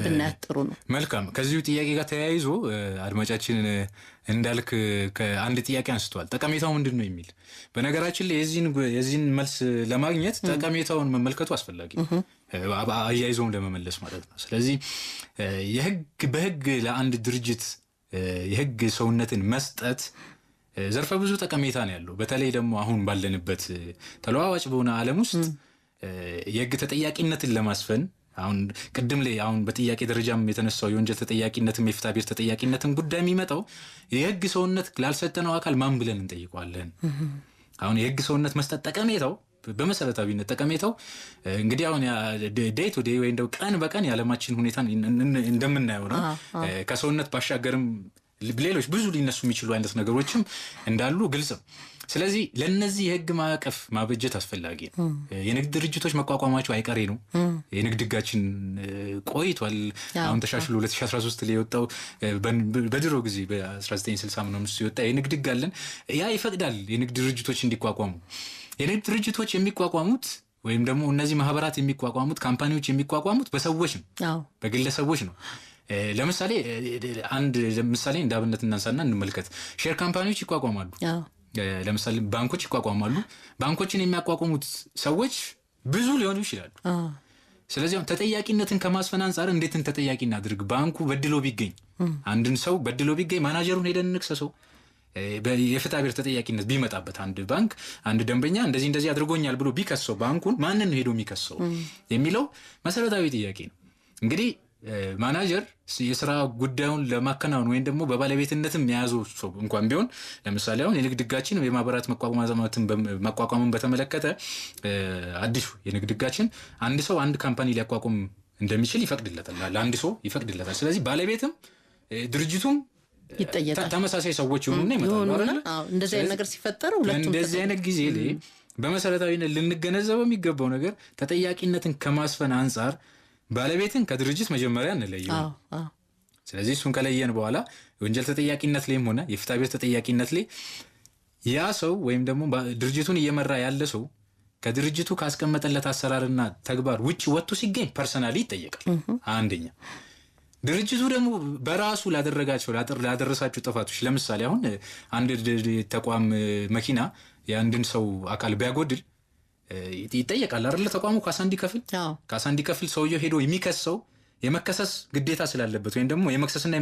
ብናያጥሩ ነው። መልካም። ከዚሁ ጥያቄ ጋር ተያይዞ አድማጫችን እንዳልክ ከአንድ ጥያቄ አንስተዋል። ጠቀሜታው ምንድነው የሚል። በነገራችን ላይ የዚህን መልስ ለማግኘት ጠቀሜታውን መመልከቱ አስፈላጊ ነው፣ አያይዘውን ለመመለስ ማለት ነው። ስለዚህ በህግ ለአንድ ድርጅት የህግ ሰውነትን መስጠት ዘርፈ ብዙ ጠቀሜታ ነው ያለው። በተለይ ደግሞ አሁን ባለንበት ተለዋዋጭ በሆነ ዓለም ውስጥ የህግ ተጠያቂነትን ለማስፈን አሁን ቅድም ላይ አሁን በጥያቄ ደረጃም የተነሳው የወንጀል ተጠያቂነትም የፍትሐ ብሔር ተጠያቂነትም ጉዳይ የሚመጣው የህግ ሰውነት ላልሰጠነው አካል ማን ብለን እንጠይቀዋለን? አሁን የህግ ሰውነት መስጠት ጠቀሜታው በመሰረታዊነት ጠቀሜታው እንግዲህ አሁን ዴይ ቱ ዴይ ወይ እንደው ቀን በቀን የዓለማችን ሁኔታ እንደምናየው ነው። ከሰውነት ባሻገርም ሌሎች ብዙ ሊነሱ የሚችሉ አይነት ነገሮችም እንዳሉ ግልጽ ነው። ስለዚህ ለነዚህ የህግ ማዕቀፍ ማበጀት አስፈላጊ ነው። የንግድ ድርጅቶች መቋቋማቸው አይቀሬ ነው። የንግድ ህጋችን ቆይቷል። አሁን ተሻሽሎ 2013 ላይ የወጣው በድሮ ጊዜ በ1960 ምናምን ሲወጣ የንግድ ህግ አለን። ያ ይፈቅዳል የንግድ ድርጅቶች እንዲቋቋሙ። የንግድ ድርጅቶች የሚቋቋሙት ወይም ደግሞ እነዚህ ማህበራት የሚቋቋሙት ካምፓኒዎች የሚቋቋሙት በሰዎች ነው፣ በግለሰቦች ነው። ለምሳሌ አንድ ምሳሌ እንዳብነት እናንሳና እንመልከት። ሼር ካምፓኒዎች ይቋቋማሉ። ለምሳሌ ባንኮች ይቋቋማሉ። ባንኮችን የሚያቋቁሙት ሰዎች ብዙ ሊሆኑ ይችላሉ። ስለዚህ ተጠያቂነትን ከማስፈን አንጻር እንዴትን ተጠያቂ እናድርግ? ባንኩ በድሎ ቢገኝ አንድን ሰው በድሎ ቢገኝ ማናጀሩን ሄደን እንክሰሰው? የፍትሐ ብሔር ተጠያቂነት ቢመጣበት አንድ ባንክ አንድ ደንበኛ እንደዚህ አድርጎኛል ብሎ ቢከሰው ባንኩን ማንን ሄዶ የሚከሰው የሚለው መሰረታዊ ጥያቄ ነው። እንግዲህ ማናጀር የሥራ ጉዳዩን ለማከናወን ወይም ደግሞ በባለቤትነትም የያዘው ሰው እንኳን ቢሆን ለምሳሌ አሁን የንግድ ህጋችን የማህበራት መቋቋምን በተመለከተ አዲሱ የንግድ ህጋችን አንድ ሰው አንድ ካምፓኒ ሊያቋቁም እንደሚችል ይፈቅድለታል፣ ለአንድ ሰው ይፈቅድለታል። ስለዚህ ባለቤትም ድርጅቱም ይጠየቃል። ተመሳሳይ ሰዎች ይሆኑና ይመጣሉ አይደል? እንደዚህ አይነት ነገር ሲፈጠር ሁለቱም እንደዚህ አይነት ጊዜ ላይ በመሰረታዊነት ልንገነዘበው የሚገባው ነገር ተጠያቂነትን ከማስፈን አንጻር ባለቤትን ከድርጅት መጀመሪያ እንለየው። ስለዚህ እሱን ከለየን በኋላ የወንጀል ተጠያቂነት ላይም ሆነ የፍትሐ ብሔር ተጠያቂነት ላይ ያ ሰው ወይም ደግሞ ድርጅቱን እየመራ ያለ ሰው ከድርጅቱ ካስቀመጠለት አሰራርና ተግባር ውጭ ወጥቶ ሲገኝ ፐርሰናሊ ይጠየቃል። አንደኛ ድርጅቱ ደግሞ በራሱ ላደረሳቸው ጥፋቶች ለምሳሌ አሁን አንድ ተቋም መኪና የአንድን ሰው አካል ቢያጎድል ይጠየቃል አይደል? ተቋሙ ካሳ እንዲከፍል ሰውየው ሄዶ የሚከሰው የመከሰስ ግዴታ ስላለበት ወይም ደግሞ የመክሰስና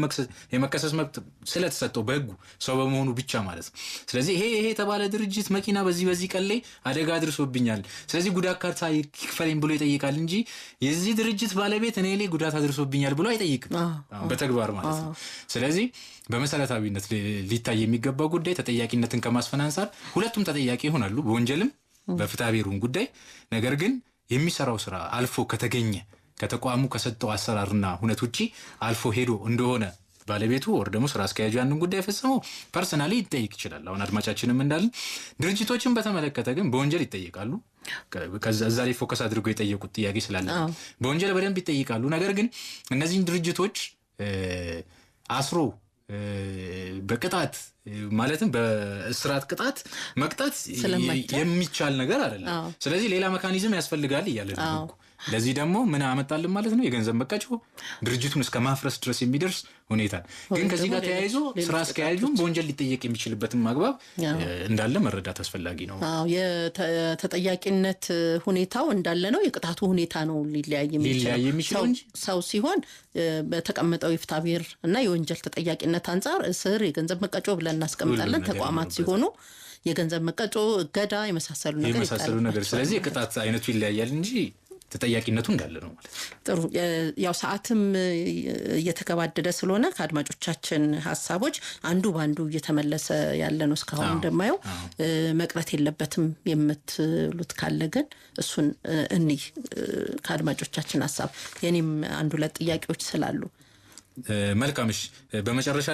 የመከሰስ መብት ስለተሰጠው በህጉ ሰው በመሆኑ ብቻ ማለት ነው። ስለዚህ ይሄ የተባለ ድርጅት መኪና በዚህ ቀን ላይ አደጋ አድርሶብኛል፣ ስለዚህ ጉዳት ካርታ ይክፈለኝ ብሎ ይጠይቃል እንጂ የዚህ ድርጅት ባለቤት እኔ ላይ ጉዳት አድርሶብኛል ብሎ አይጠይቅም በተግባር ማለት ነው። ስለዚህ በመሰረታዊነት ሊታይ የሚገባው ጉዳይ ተጠያቂነትን ከማስፈን አንጻር ሁለቱም ተጠያቂ ይሆናሉ፣ በወንጀልም በፍትሐ ብሔሩን ጉዳይ። ነገር ግን የሚሰራው ስራ አልፎ ከተገኘ ከተቋሙ ከሰጠው አሰራርና ሁነት ውጪ አልፎ ሄዶ እንደሆነ ባለቤቱ ወር ደግሞ ስራ አስኪያጁ ያንን ጉዳይ ፈጽመው ፐርሰናሊ ይጠይቅ ይችላል። አሁን አድማጫችንም እንዳልን ድርጅቶችን በተመለከተ ግን በወንጀል ይጠይቃሉ። ከዛ ላይ ፎከስ አድርገው የጠየቁት ጥያቄ ስላለ በወንጀል በደንብ ይጠይቃሉ። ነገር ግን እነዚህን ድርጅቶች አስሮ በቅጣት ማለትም በእስራት ቅጣት መቅጣት የሚቻል ነገር አይደለም። ስለዚህ ሌላ ሜካኒዝም ያስፈልጋል እያለ ነው። ለዚህ ደግሞ ምን አመጣልን ማለት ነው? የገንዘብ መቀጮ ድርጅቱን እስከ ማፍረስ ድረስ የሚደርስ ሁኔታ። ግን ከዚህ ጋር ተያይዞ ስራ አስኪያጁም በወንጀል ሊጠየቅ የሚችልበትን ማግባብ እንዳለ መረዳት አስፈላጊ ነው። የተጠያቂነት ሁኔታው እንዳለ ነው። የቅጣቱ ሁኔታ ነው ሊለያይ የሚችለው እንጂ ሰው ሲሆን በተቀመጠው የፍትሐብሔር እና የወንጀል ተጠያቂነት አንፃር እስር፣ የገንዘብ መቀጮ ብለን እናስቀምጣለን። ተቋማት ሲሆኑ የገንዘብ መቀጮ፣ እገዳ የመሳሰሉ ነገር ስለዚህ የቅጣት አይነቱ ይለያያል እንጂ ተጠያቂነቱ እንዳለ ነው ማለት ነው። ጥሩ። ያው ሰዓትም እየተከባደደ ስለሆነ ከአድማጮቻችን ሀሳቦች አንዱ ባንዱ እየተመለሰ ያለ ነው እስካሁን እንደማየው። መቅረት የለበትም የምትሉት ካለ ግን እሱን እንይ ከአድማጮቻችን ሀሳብ። የኔም አንዱ ሁለት ጥያቄዎች ስላሉ መልካምሽ በመጨረሻ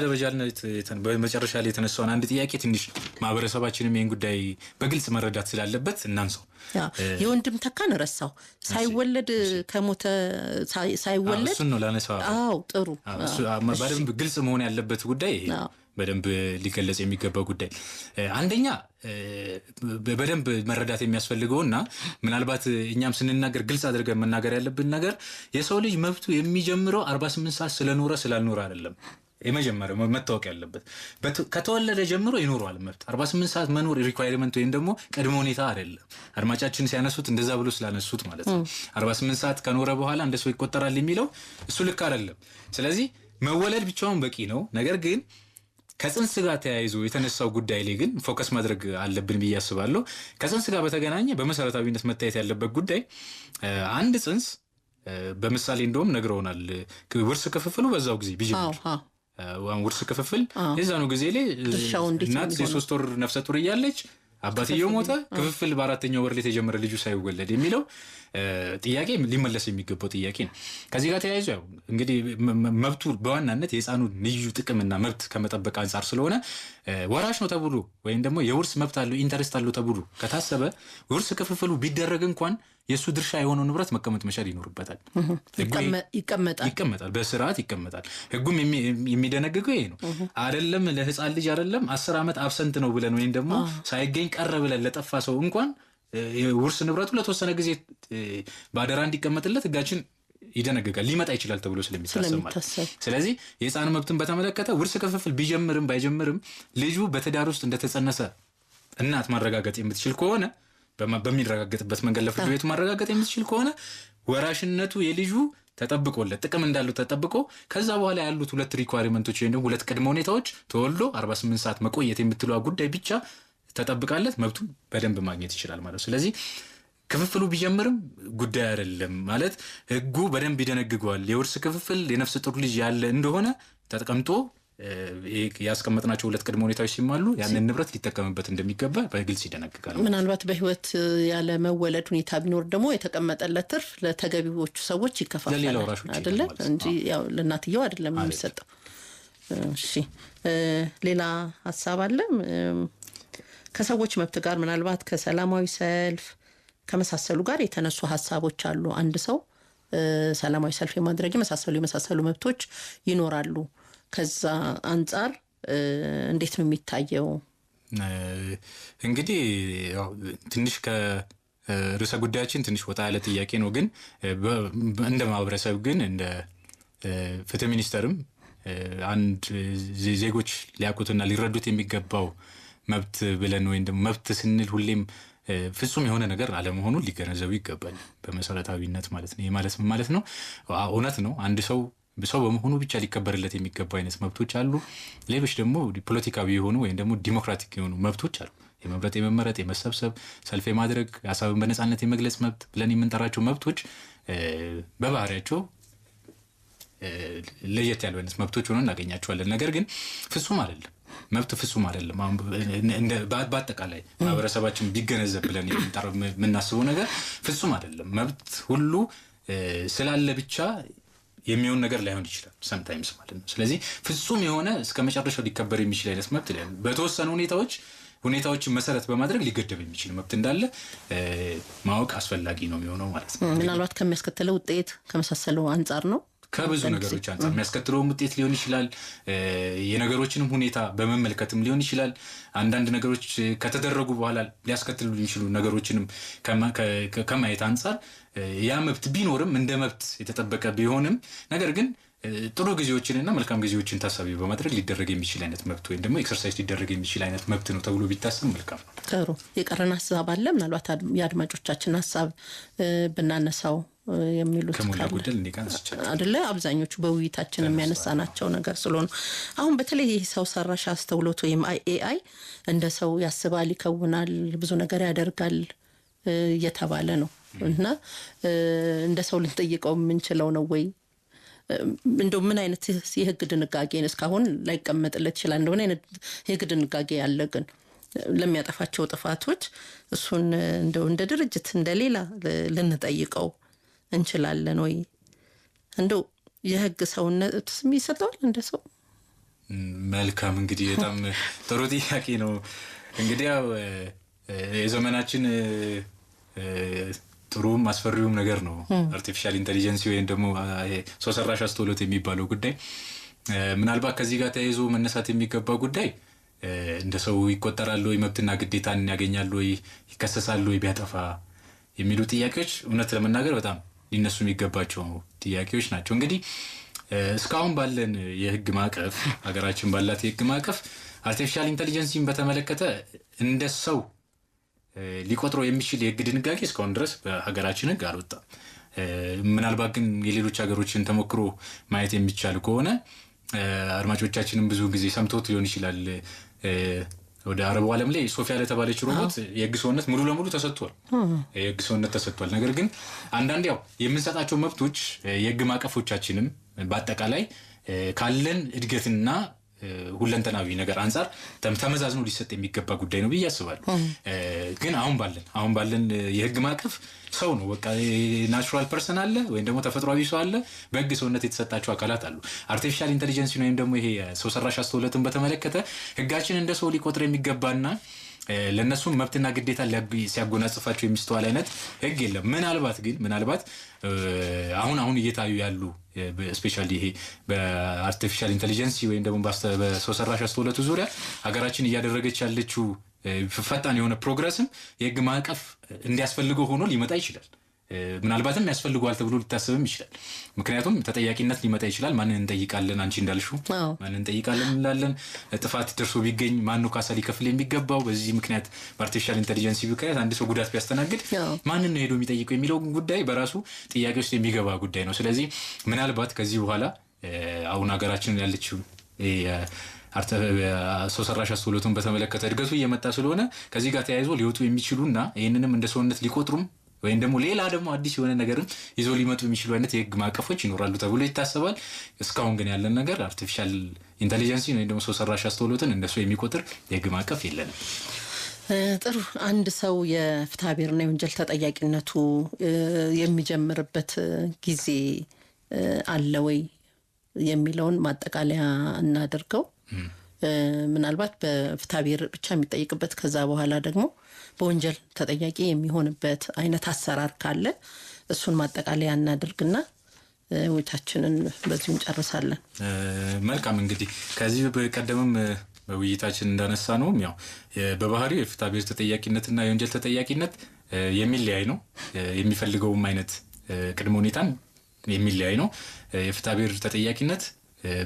ላይ የተነሳውን አንድ ጥያቄ ትንሽ ማህበረሰባችንም ይህን ጉዳይ በግልጽ መረዳት ስላለበት እናንሳው። የወንድም ተካን ረሳው ሳይወለድ ከሞተ ሳይወለድ እሱን ነው ላነሳው። ጥሩ። በደንብ ግልጽ መሆን ያለበት ጉዳይ ይሄ በደንብ ሊገለጽ የሚገባው ጉዳይ አንደኛ በደንብ መረዳት የሚያስፈልገውና ምናልባት እኛም ስንናገር ግልጽ አድርገን መናገር ያለብን ነገር የሰው ልጅ መብቱ የሚጀምረው 48 ሰዓት ስለኖረ ስላልኖረ አይደለም። የመጀመሪያው መታወቅ ያለበት ከተወለደ ጀምሮ ይኖረዋል መብት። 48 ሰዓት መኖር ሪኳየርመንት ወይም ደግሞ ቅድመ ሁኔታ አይደለም። አድማጫችን ሲያነሱት እንደዛ ብሎ ስላነሱት ማለት ነው 48 ሰዓት ከኖረ በኋላ እንደ ሰው ይቆጠራል የሚለው እሱ ልክ አይደለም። ስለዚህ መወለድ ብቻውን በቂ ነው። ነገር ግን ከጽንስ ጋር ተያይዞ የተነሳው ጉዳይ ላይ ግን ፎከስ ማድረግ አለብን ብዬ አስባለሁ። ከጽንስ ጋር በተገናኘ በመሰረታዊነት መታየት ያለበት ጉዳይ አንድ ጽንስ በምሳሌ እንደውም ነግረውናል። ውርስ ክፍፍሉ በዛው ጊዜ ቢጀምር ውርስ ክፍፍል የዛኑ ጊዜ ላይ እናት የ3 ወር ነፍሰ ጡር እያለች አባትየው ሞተ፣ ክፍፍል በአራተኛው ወር ላይ የተጀመረ ልጁ ሳይወለድ የሚለው ጥያቄ ሊመለስ የሚገባው ጥያቄ ነው። ከዚህ ጋር ተያይዞ ያው እንግዲህ መብቱ በዋናነት የህፃኑ ልዩ ጥቅምና መብት ከመጠበቅ አንጻር ስለሆነ ወራሽ ነው ተብሎ ወይም ደግሞ የውርስ መብት አለው ኢንተረስት አለው ተብሎ ከታሰበ ውርስ ክፍፍሉ ቢደረግ እንኳን የሱ ድርሻ የሆነው ንብረት መቀመጥ መቻል ይኖርበታል። ይቀመጣል፣ በስርዓት ይቀመጣል። ህጉም የሚደነግገው ይሄ ነው። አይደለም ለህፃን ልጅ አይደለም 10 ዓመት አብሰንት ነው ብለን ወይም ደግሞ ሳይገኝ ቀረ ብለን ለጠፋ ሰው እንኳን ውርስ ንብረቱ ለተወሰነ ጊዜ ባደራ እንዲቀመጥለት ህጋችን ይደነግጋል። ሊመጣ ይችላል ተብሎ ስለሚታሰብ ማለት። ስለዚህ የህፃን መብትን በተመለከተ ውርስ ክፍፍል ቢጀምርም ባይጀምርም ልጁ በትዳር ውስጥ እንደተጸነሰ እናት ማረጋገጥ የምትችል ከሆነ በሚረጋገጥበት መንገድ ለፍርድ ቤቱ ማረጋገጥ የምትችል ከሆነ ወራሽነቱ የልጁ ተጠብቆለት ጥቅም እንዳለው ተጠብቆ ከዛ በኋላ ያሉት ሁለት ሪኳየርመንቶች ወይም ደግሞ ሁለት ቅድመ ሁኔታዎች ተወልዶ 48 ሰዓት መቆየት የምትለው ጉዳይ ብቻ ተጠብቃለት መብቱን በደንብ ማግኘት ይችላል ማለት። ስለዚህ ክፍፍሉ ቢጀምርም ጉዳይ አይደለም ማለት ህጉ በደንብ ይደነግገዋል። የውርስ ክፍፍል የነፍስ ጡር ልጅ ያለ እንደሆነ ተቀምጦ ያስቀመጥናቸው ሁለት ቅድመ ሁኔታዎች ሲሟሉ ያንን ንብረት ሊጠቀምበት እንደሚገባ በግልጽ ይደነግጋል። ምናልባት በህይወት ያለ መወለድ ሁኔታ ቢኖር ደግሞ የተቀመጠለት ትርፍ ለተገቢዎቹ ሰዎች ይከፋፈላል አይደለ እንጂ ያው ለእናትየው አይደለም የሚሰጠው። እሺ ሌላ ሐሳብ አለ? ከሰዎች መብት ጋር ምናልባት ከሰላማዊ ሰልፍ ከመሳሰሉ ጋር የተነሱ ሐሳቦች አሉ። አንድ ሰው ሰላማዊ ሰልፍ የማድረግ የመሳሰሉ መብቶች ይኖራሉ። ከዛ አንጻር እንዴት ነው የሚታየው? እንግዲህ ያው ትንሽ ከርዕሰ ጉዳያችን ትንሽ ወጣ ያለ ጥያቄ ነው። ግን እንደ ማህበረሰብ ግን እንደ ፍትህ ሚኒስተርም አንድ ዜጎች ሊያውቁትና ሊረዱት የሚገባው መብት ብለን ወይም ደግሞ መብት ስንል ሁሌም ፍጹም የሆነ ነገር አለመሆኑን ሊገነዘቡ ይገባል በመሰረታዊነት ማለት ነው። ይሄ ማለት ነው እውነት ነው። አንድ ሰው በመሆኑ ብቻ ሊከበርለት የሚገባ አይነት መብቶች አሉ። ሌሎች ደግሞ ፖለቲካዊ የሆኑ ወይም ደግሞ ዲሞክራቲክ የሆኑ መብቶች አሉ። የመምረጥ፣ የመመረጥ፣ የመሰብሰብ፣ ሰልፍ የማድረግ፣ ሀሳብን በነጻነት የመግለጽ መብት ብለን የምንጠራቸው መብቶች በባህሪያቸው ለየት ያሉ አይነት መብቶች ሆነው እናገኛቸዋለን። ነገር ግን ፍጹም አይደለም። መብት ፍጹም አይደለም። በአጠቃላይ ማህበረሰባችን ቢገነዘብ ብለን የምናስበው ነገር ፍጹም አይደለም። መብት ሁሉ ስላለ ብቻ የሚሆን ነገር ላይሆን ይችላል ሰምታይምስ ማለት ነው። ስለዚህ ፍጹም የሆነ እስከ መጨረሻው ሊከበር የሚችል አይነት መብት ላይ በተወሰኑ ሁኔታዎችን መሰረት በማድረግ ሊገደብ የሚችል መብት እንዳለ ማወቅ አስፈላጊ ነው የሚሆነው ማለት ነው። ምናልባት ከሚያስከተለው ውጤት ከመሳሰለው አንጻር ነው ከብዙ ነገሮች አንፃር የሚያስከትለው ውጤት ሊሆን ይችላል። የነገሮችንም ሁኔታ በመመልከትም ሊሆን ይችላል። አንዳንድ ነገሮች ከተደረጉ በኋላ ሊያስከትሉ የሚችሉ ነገሮችንም ከማየት አንፃር ያ መብት ቢኖርም እንደ መብት የተጠበቀ ቢሆንም ነገር ግን ጥሩ ጊዜዎችንና መልካም ጊዜዎችን ታሳቢ በማድረግ ሊደረግ የሚችል አይነት መብት ወይም ደግሞ ኤክሰርሳይዝ ሊደረግ የሚችል አይነት መብት ነው ተብሎ ቢታሰብ መልካም ነው። ጥሩ የቀረን ሀሳብ አለ ምናልባት የአድማጮቻችን ሀሳብ ብናነሳው የሚሉት ከሞላ ጎደል እንዲቀንስ ይችላል አይደለ? አብዛኞቹ በውይይታችን የሚያነሳናቸው ነገር ስለሆነ አሁን በተለይ ይህ ሰው ሰራሽ አስተውሎት ወይም AI እንደ ሰው ያስባል፣ ይከውናል፣ ብዙ ነገር ያደርጋል እየተባለ ነው እና እንደ ሰው ልንጠይቀው የምንችለው ነው ወይ? እንደው ምን አይነት የህግ ድንጋጌ እስካሁን ላይቀመጥለት ይችላል? እንደሆነ አይነት የህግ ድንጋጌ ያለ ግን ለሚያጠፋቸው ጥፋቶች እሱን እንደው እንደ ድርጅት እንደሌላ ልንጠይቀው እንችላለን ወይ? እንደው የህግ ሰውነት ስም ይሰጠዋል እንደ ሰው? መልካም እንግዲህ በጣም ጥሩ ጥያቄ ነው። እንግዲህ ያው የዘመናችን ጥሩም አስፈሪውም ነገር ነው አርቲፊሻል ኢንተለጀንስ ወይም ደግሞ ሰው ሰራሽ አስተውሎት የሚባለው ጉዳይ። ምናልባት ከዚህ ጋር ተያይዞ መነሳት የሚገባ ጉዳይ እንደ ሰው ይቆጠራል ወይ፣ መብትና ግዴታን ያገኛል ወይ፣ ይከሰሳል ወይ ቢያጠፋ የሚሉ ጥያቄዎች እውነት ለመናገር በጣም ሊነሱ የሚገባቸው ጥያቄዎች ናቸው። እንግዲህ እስካሁን ባለን የህግ ማዕቀፍ ሀገራችን ባላት የህግ ማዕቀፍ አርቲፊሻል ኢንተለጀንስን በተመለከተ እንደ ሰው ሊቆጥረው የሚችል የህግ ድንጋጌ እስካሁን ድረስ በሀገራችን ህግ አልወጣም። ምናልባት ግን የሌሎች ሀገሮችን ተሞክሮ ማየት የሚቻል ከሆነ አድማጮቻችንም ብዙ ጊዜ ሰምቶት ሊሆን ይችላል። ወደ አረቡ ዓለም ላይ ሶፊያ ለተባለች ሮቦት የህግ ሰውነት ሙሉ ለሙሉ ተሰጥቷል። የህግ ሰውነት ተሰጥቷል። ነገር ግን አንዳንድ ያው የምንሰጣቸው መብቶች የህግ ማዕቀፎቻችንም በአጠቃላይ ካለን እድገትና ሁለንተናዊ ነገር አንፃር ተመዛዝኖ ሊሰጥ የሚገባ ጉዳይ ነው ብዬ አስባለሁ። ግን አሁን ባለን የህግ ማዕቀፍ ሰው ነው በቃ ናቹራል ፐርሰን አለ ወይም ደግሞ ተፈጥሯዊ ሰው አለ፣ በህግ ሰውነት የተሰጣቸው አካላት አሉ። አርቲፊሻል ኢንተለጀንስ ወይም ደግሞ ይሄ ሰው ሰራሽ አስተውሎትን በተመለከተ ህጋችን እንደ ሰው ሊቆጥር የሚገባና ለነሱም መብትና ግዴታ ሲያጎናጽፋቸው የሚስተዋል አይነት ህግ የለም። ምናልባት አሁን እየታዩ ያሉ ስፔሻሊ ይሄ በአርቲፊሻል ኢንተለጀንስ ወይም ደግሞ በሰው ሰራሽ አስተውሎቱ ዙሪያ ሀገራችን እያደረገች ያለችው ፈጣን የሆነ ፕሮግረስም የህግ ማዕቀፍ እንዲያስፈልገው ሆኖ ሊመጣ ይችላል። ምናልባትም ያስፈልገዋል ተብሎ ሊታሰብም ይችላል። ምክንያቱም ተጠያቂነት ሊመጣ ይችላል። ማንን እንጠይቃለን? አንቺ እንዳልሽው ማንን እንጠይቃለን እንላለን። ጥፋት ደርሶ ቢገኝ ማን ነው ካሳ ሊከፍል የሚገባው? በዚህ ምክንያት በአርቲፊሻል ኢንተለጀንስ ምክንያት አንድ ሰው ጉዳት ቢያስተናግድ ማንን ነው ሄዶ የሚጠይቀው የሚለው ጉዳይ በራሱ ጥያቄ ውስጥ የሚገባ ጉዳይ ነው። ስለዚህ ምናልባት ከዚህ በኋላ አሁን ሀገራችን ያለችው ሰው ሰራሽ አስተውሎቱን በተመለከተ እድገቱ እየመጣ ስለሆነ ከዚህ ጋር ተያይዞ ሊወጡ የሚችሉና ይህንንም እንደ ሰውነት ሊቆጥሩም ወይም ደግሞ ሌላ ደግሞ አዲስ የሆነ ነገርን ይዞ ሊመጡ የሚችሉ አይነት የህግ ማዕቀፎች ይኖራሉ ተብሎ ይታሰባል። እስካሁን ግን ያለን ነገር አርቲፊሻል ኢንተለጀንስ ወይም ደግሞ ሰው ሰራሽ አስተውሎትን እንደሱ የሚቆጥር የህግ ማዕቀፍ የለንም። ጥሩ። አንድ ሰው የፍትሐ ብሔርና የወንጀል ተጠያቂነቱ የሚጀምርበት ጊዜ አለ ወይ የሚለውን ማጠቃለያ እናደርገው። ምናልባት በፍትሐ ብሔር ብቻ የሚጠይቅበት ከዛ በኋላ ደግሞ በወንጀል ተጠያቂ የሚሆንበት አይነት አሰራር ካለ እሱን ማጠቃለያ እናድርግና ውይይታችንን በዚሁ እንጨርሳለን። መልካም። እንግዲህ ከዚህ በቀደምም በውይይታችን እንዳነሳ ነው ያው በባህሪው የፍትሐ ብሔር ተጠያቂነትና የወንጀል ተጠያቂነት የሚለያይ ነው። የሚፈልገውም አይነት ቅድመ ሁኔታን የሚለያይ ነው። የፍትሐ ብሔር ተጠያቂነት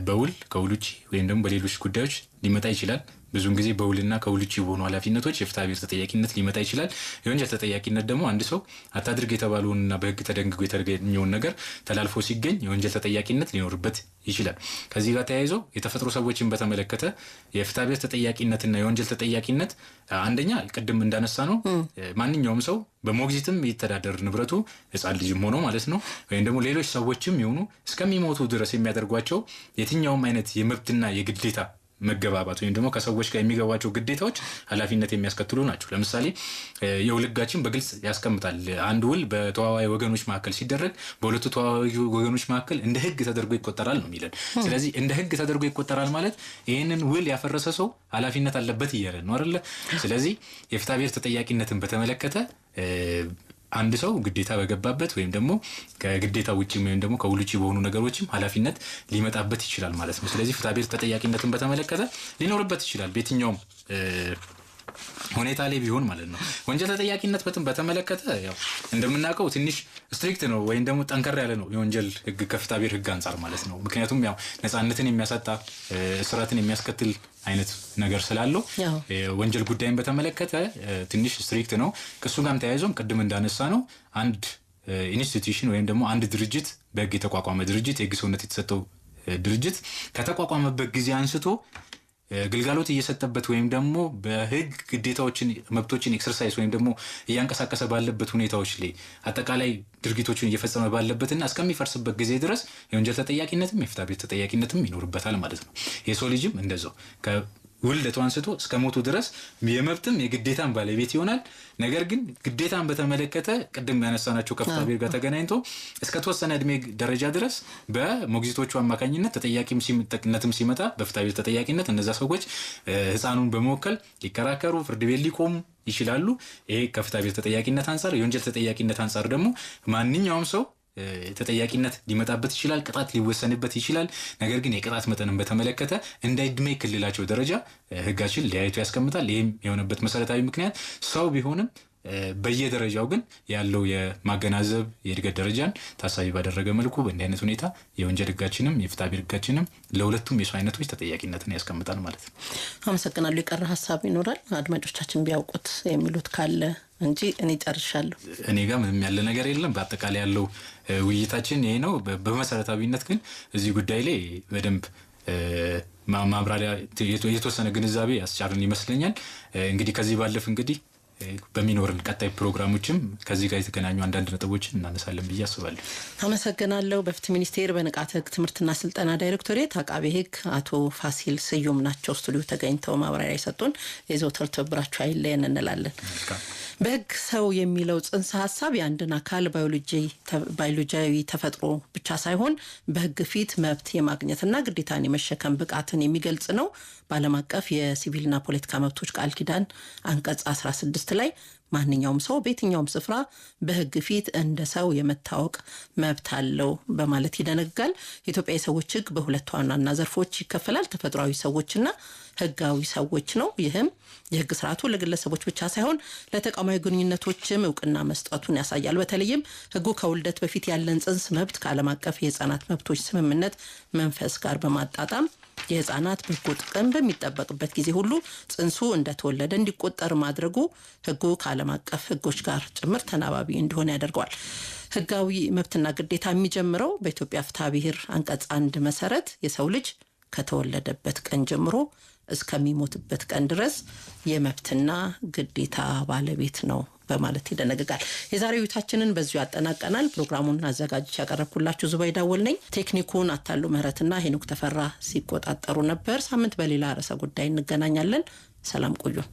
በውል ከውል ውጪ ወይም ደግሞ በሌሎች ጉዳዮች ሊመጣ ይችላል። ብዙውን ጊዜ በውልና ከውል ውጪ በሆኑ ኃላፊነቶች የፍትሐ ብሔር ተጠያቂነት ሊመጣ ይችላል። የወንጀል ተጠያቂነት ደግሞ አንድ ሰው አታድርግ የተባለውንና በህግ ተደንግጎ የተገኘውን ነገር ተላልፎ ሲገኝ የወንጀል ተጠያቂነት ሊኖርበት ይችላል። ከዚህ ጋር ተያይዞ የተፈጥሮ ሰዎችን በተመለከተ የፍትሐ ብሔር ተጠያቂነትና የወንጀል ተጠያቂነት አንደኛ ቅድም እንዳነሳ ነው ማንኛውም ሰው በሞግዚትም የተዳደር ንብረቱ ህፃን ልጅም ሆኖ ማለት ነው ወይም ደግሞ ሌሎች ሰዎችም ይሁኑ እስከሚሞቱ ድረስ የሚያደርጓቸው የትኛውም አይነት የመብትና የግዴታ መገባባት ወይም ደግሞ ከሰዎች ጋር የሚገባቸው ግዴታዎች ኃላፊነት የሚያስከትሉ ናቸው። ለምሳሌ የውል ህጋችን በግልጽ ያስቀምጣል። አንድ ውል በተዋዋይ ወገኖች መካከል ሲደረግ በሁለቱ ተዋዋይ ወገኖች መካከል እንደ ህግ ተደርጎ ይቆጠራል ነው የሚለን። ስለዚህ እንደ ህግ ተደርጎ ይቆጠራል ማለት ይህንን ውል ያፈረሰ ሰው ኃላፊነት አለበት እያለ ነው አይደለ? ስለዚህ የፍትሐ ብሔር ተጠያቂነትን በተመለከተ አንድ ሰው ግዴታ በገባበት ወይም ደግሞ ከግዴታ ውጪ ወይም ደግሞ ከውል ውጪ በሆኑ ነገሮችም ኃላፊነት ሊመጣበት ይችላል ማለት ነው። ስለዚህ ፍትሐ ብሔር ተጠያቂነትን በተመለከተ ሊኖርበት ይችላል በየትኛውም ሁኔታ ላይ ቢሆን ማለት ነው። ወንጀል ተጠያቂነት በተመለከተ ያው እንደምናውቀው ትንሽ ስትሪክት ነው ወይም ደግሞ ጠንከር ያለ ነው የወንጀል ህግ ከፍትሐ ብሔር ህግ አንፃር ማለት ነው። ምክንያቱም ያው ነፃነትን የሚያሳጣ እስራትን የሚያስከትል አይነት ነገር ስላለው ወንጀል ጉዳይን በተመለከተ ትንሽ ስትሪክት ነው። ከሱ ጋርም ተያይዞም ቅድም እንዳነሳ ነው አንድ ኢንስቲትዩሽን ወይም ደግሞ አንድ ድርጅት በህግ የተቋቋመ ድርጅት የህግ ሰውነት የተሰጠው ድርጅት ከተቋቋመበት ጊዜ አንስቶ ግልጋሎት እየሰጠበት ወይም ደግሞ በህግ ግዴታዎችን መብቶችን ኤክሰርሳይዝ ወይም ደግሞ እያንቀሳቀሰ ባለበት ሁኔታዎች ላይ አጠቃላይ ድርጊቶችን እየፈጸመ ባለበትና እስከሚፈርስበት ጊዜ ድረስ የወንጀል ተጠያቂነትም የፍትሐ ብሔር ተጠያቂነትም ይኖርበታል ማለት ነው። የሰው ልጅም እንደዛው ውልደቱ አንስቶ እስከ ሞቱ ድረስ የመብትም የግዴታም ባለቤት ይሆናል። ነገር ግን ግዴታን በተመለከተ ቅድም ያነሳናቸው ከፍትሐ ብሔር ጋር ተገናኝቶ እስከ ተወሰነ እድሜ ደረጃ ድረስ በሞግዚቶቹ አማካኝነት ተጠያቂነትም ሲመጣ በፍትሐ ብሔር ተጠያቂነት እነዛ ሰዎች ህፃኑን በመወከል ሊከራከሩ ፍርድ ቤት ሊቆሙ ይችላሉ። ይሄ ከፍትሐ ብሔር ተጠያቂነት አንፃር። የወንጀል ተጠያቂነት አንፃር ደግሞ ማንኛውም ሰው ተጠያቂነት ሊመጣበት ይችላል፣ ቅጣት ሊወሰንበት ይችላል። ነገር ግን የቅጣት መጠንን በተመለከተ እንደ እድሜ ክልላቸው ደረጃ ህጋችን ለያይቶ ያስቀምጣል። ይህም የሆነበት መሰረታዊ ምክንያት ሰው ቢሆንም በየደረጃው ግን ያለው የማገናዘብ የእድገት ደረጃን ታሳቢ ባደረገ መልኩ በእንዲህ አይነት ሁኔታ የወንጀል ህጋችንም የፍትሐ ብሔር ህጋችንም ለሁለቱም የሰው አይነቶች ተጠያቂነትን ያስቀምጣል ማለት ነው። አመሰግናለሁ። የቀረ ሀሳብ ይኖራል አድማጮቻችን ቢያውቁት የሚሉት ካለ እንጂ እኔ ጨርሻለሁ። እኔ ጋር ምንም ያለ ነገር የለም። በአጠቃላይ ያለው ውይይታችን ይሄ ነው። በመሰረታዊነት ግን እዚህ ጉዳይ ላይ በደንብ ማብራሪያ የተወሰነ ግንዛቤ ያስቻልን ይመስለኛል። እንግዲህ ከዚህ ባለፍ እንግዲህ በሚኖርን ቀጣይ ፕሮግራሞችም ከዚህ ጋር የተገናኙ አንዳንድ ነጥቦችን እናነሳለን ብዬ አስባለሁ። አመሰግናለሁ። በፍትህ ሚኒስቴር በንቃተ ህግ ትምህርትና ስልጠና ዳይሬክቶሬት አቃቤ ህግ አቶ ፋሲል ስዩም ናቸው ስቱዲዮ ተገኝተው ማብራሪያ የሰጡን። የዘወትር ትብብራችሁ አይለየን እንላለን። በህግ ሰው የሚለው ጽንሰ ሀሳብ የአንድን አካል ባዮሎጂያዊ ተፈጥሮ ብቻ ሳይሆን በህግ ፊት መብት የማግኘትና ግዴታን የመሸከም ብቃትን የሚገልጽ ነው። በዓለም አቀፍ የሲቪልና ፖለቲካ መብቶች ቃል ኪዳን አንቀጽ 16 ላይ ማንኛውም ሰው በየትኛውም ስፍራ በህግ ፊት እንደ ሰው የመታወቅ መብት አለው በማለት ይደነግጋል። የኢትዮጵያ የሰዎች ህግ በሁለት ዋና ዘርፎች ይከፈላል። ተፈጥሯዊ ሰዎችና ህጋዊ ሰዎች ነው። ይህም የህግ ስርዓቱ ለግለሰቦች ብቻ ሳይሆን ለተቋማዊ ግንኙነቶችም እውቅና መስጠቱን ያሳያል። በተለይም ህጉ ከውልደት በፊት ያለን ጽንስ መብት ከዓለም አቀፍ የህፃናት መብቶች ስምምነት መንፈስ ጋር በማጣጣም የህፃናት በጎ ጥቅም በሚጠበቅበት ጊዜ ሁሉ ጽንሱ እንደተወለደ እንዲቆጠር ማድረጉ ህጉ ከዓለም አቀፍ ህጎች ጋር ጭምር ተናባቢ እንዲሆን ያደርገዋል። ህጋዊ መብትና ግዴታ የሚጀምረው በኢትዮጵያ ፍትሐ ብሔር አንቀጽ 1 መሰረት የሰው ልጅ ከተወለደበት ቀን ጀምሮ እስከሚሞትበት ቀን ድረስ የመብትና ግዴታ ባለቤት ነው በማለት ይደነግጋል። የዛሬው ውይይታችንን በዚሁ ያጠናቀናል። ፕሮግራሙን አዘጋጅቼ ያቀረብኩላችሁ ዙባይዳ ወል ነኝ። ቴክኒኩን አታሉ ምህረትና ሄኖክ ተፈራ ሲቆጣጠሩ ነበር። ሳምንት በሌላ ርዕሰ ጉዳይ እንገናኛለን። ሰላም ቆዩን።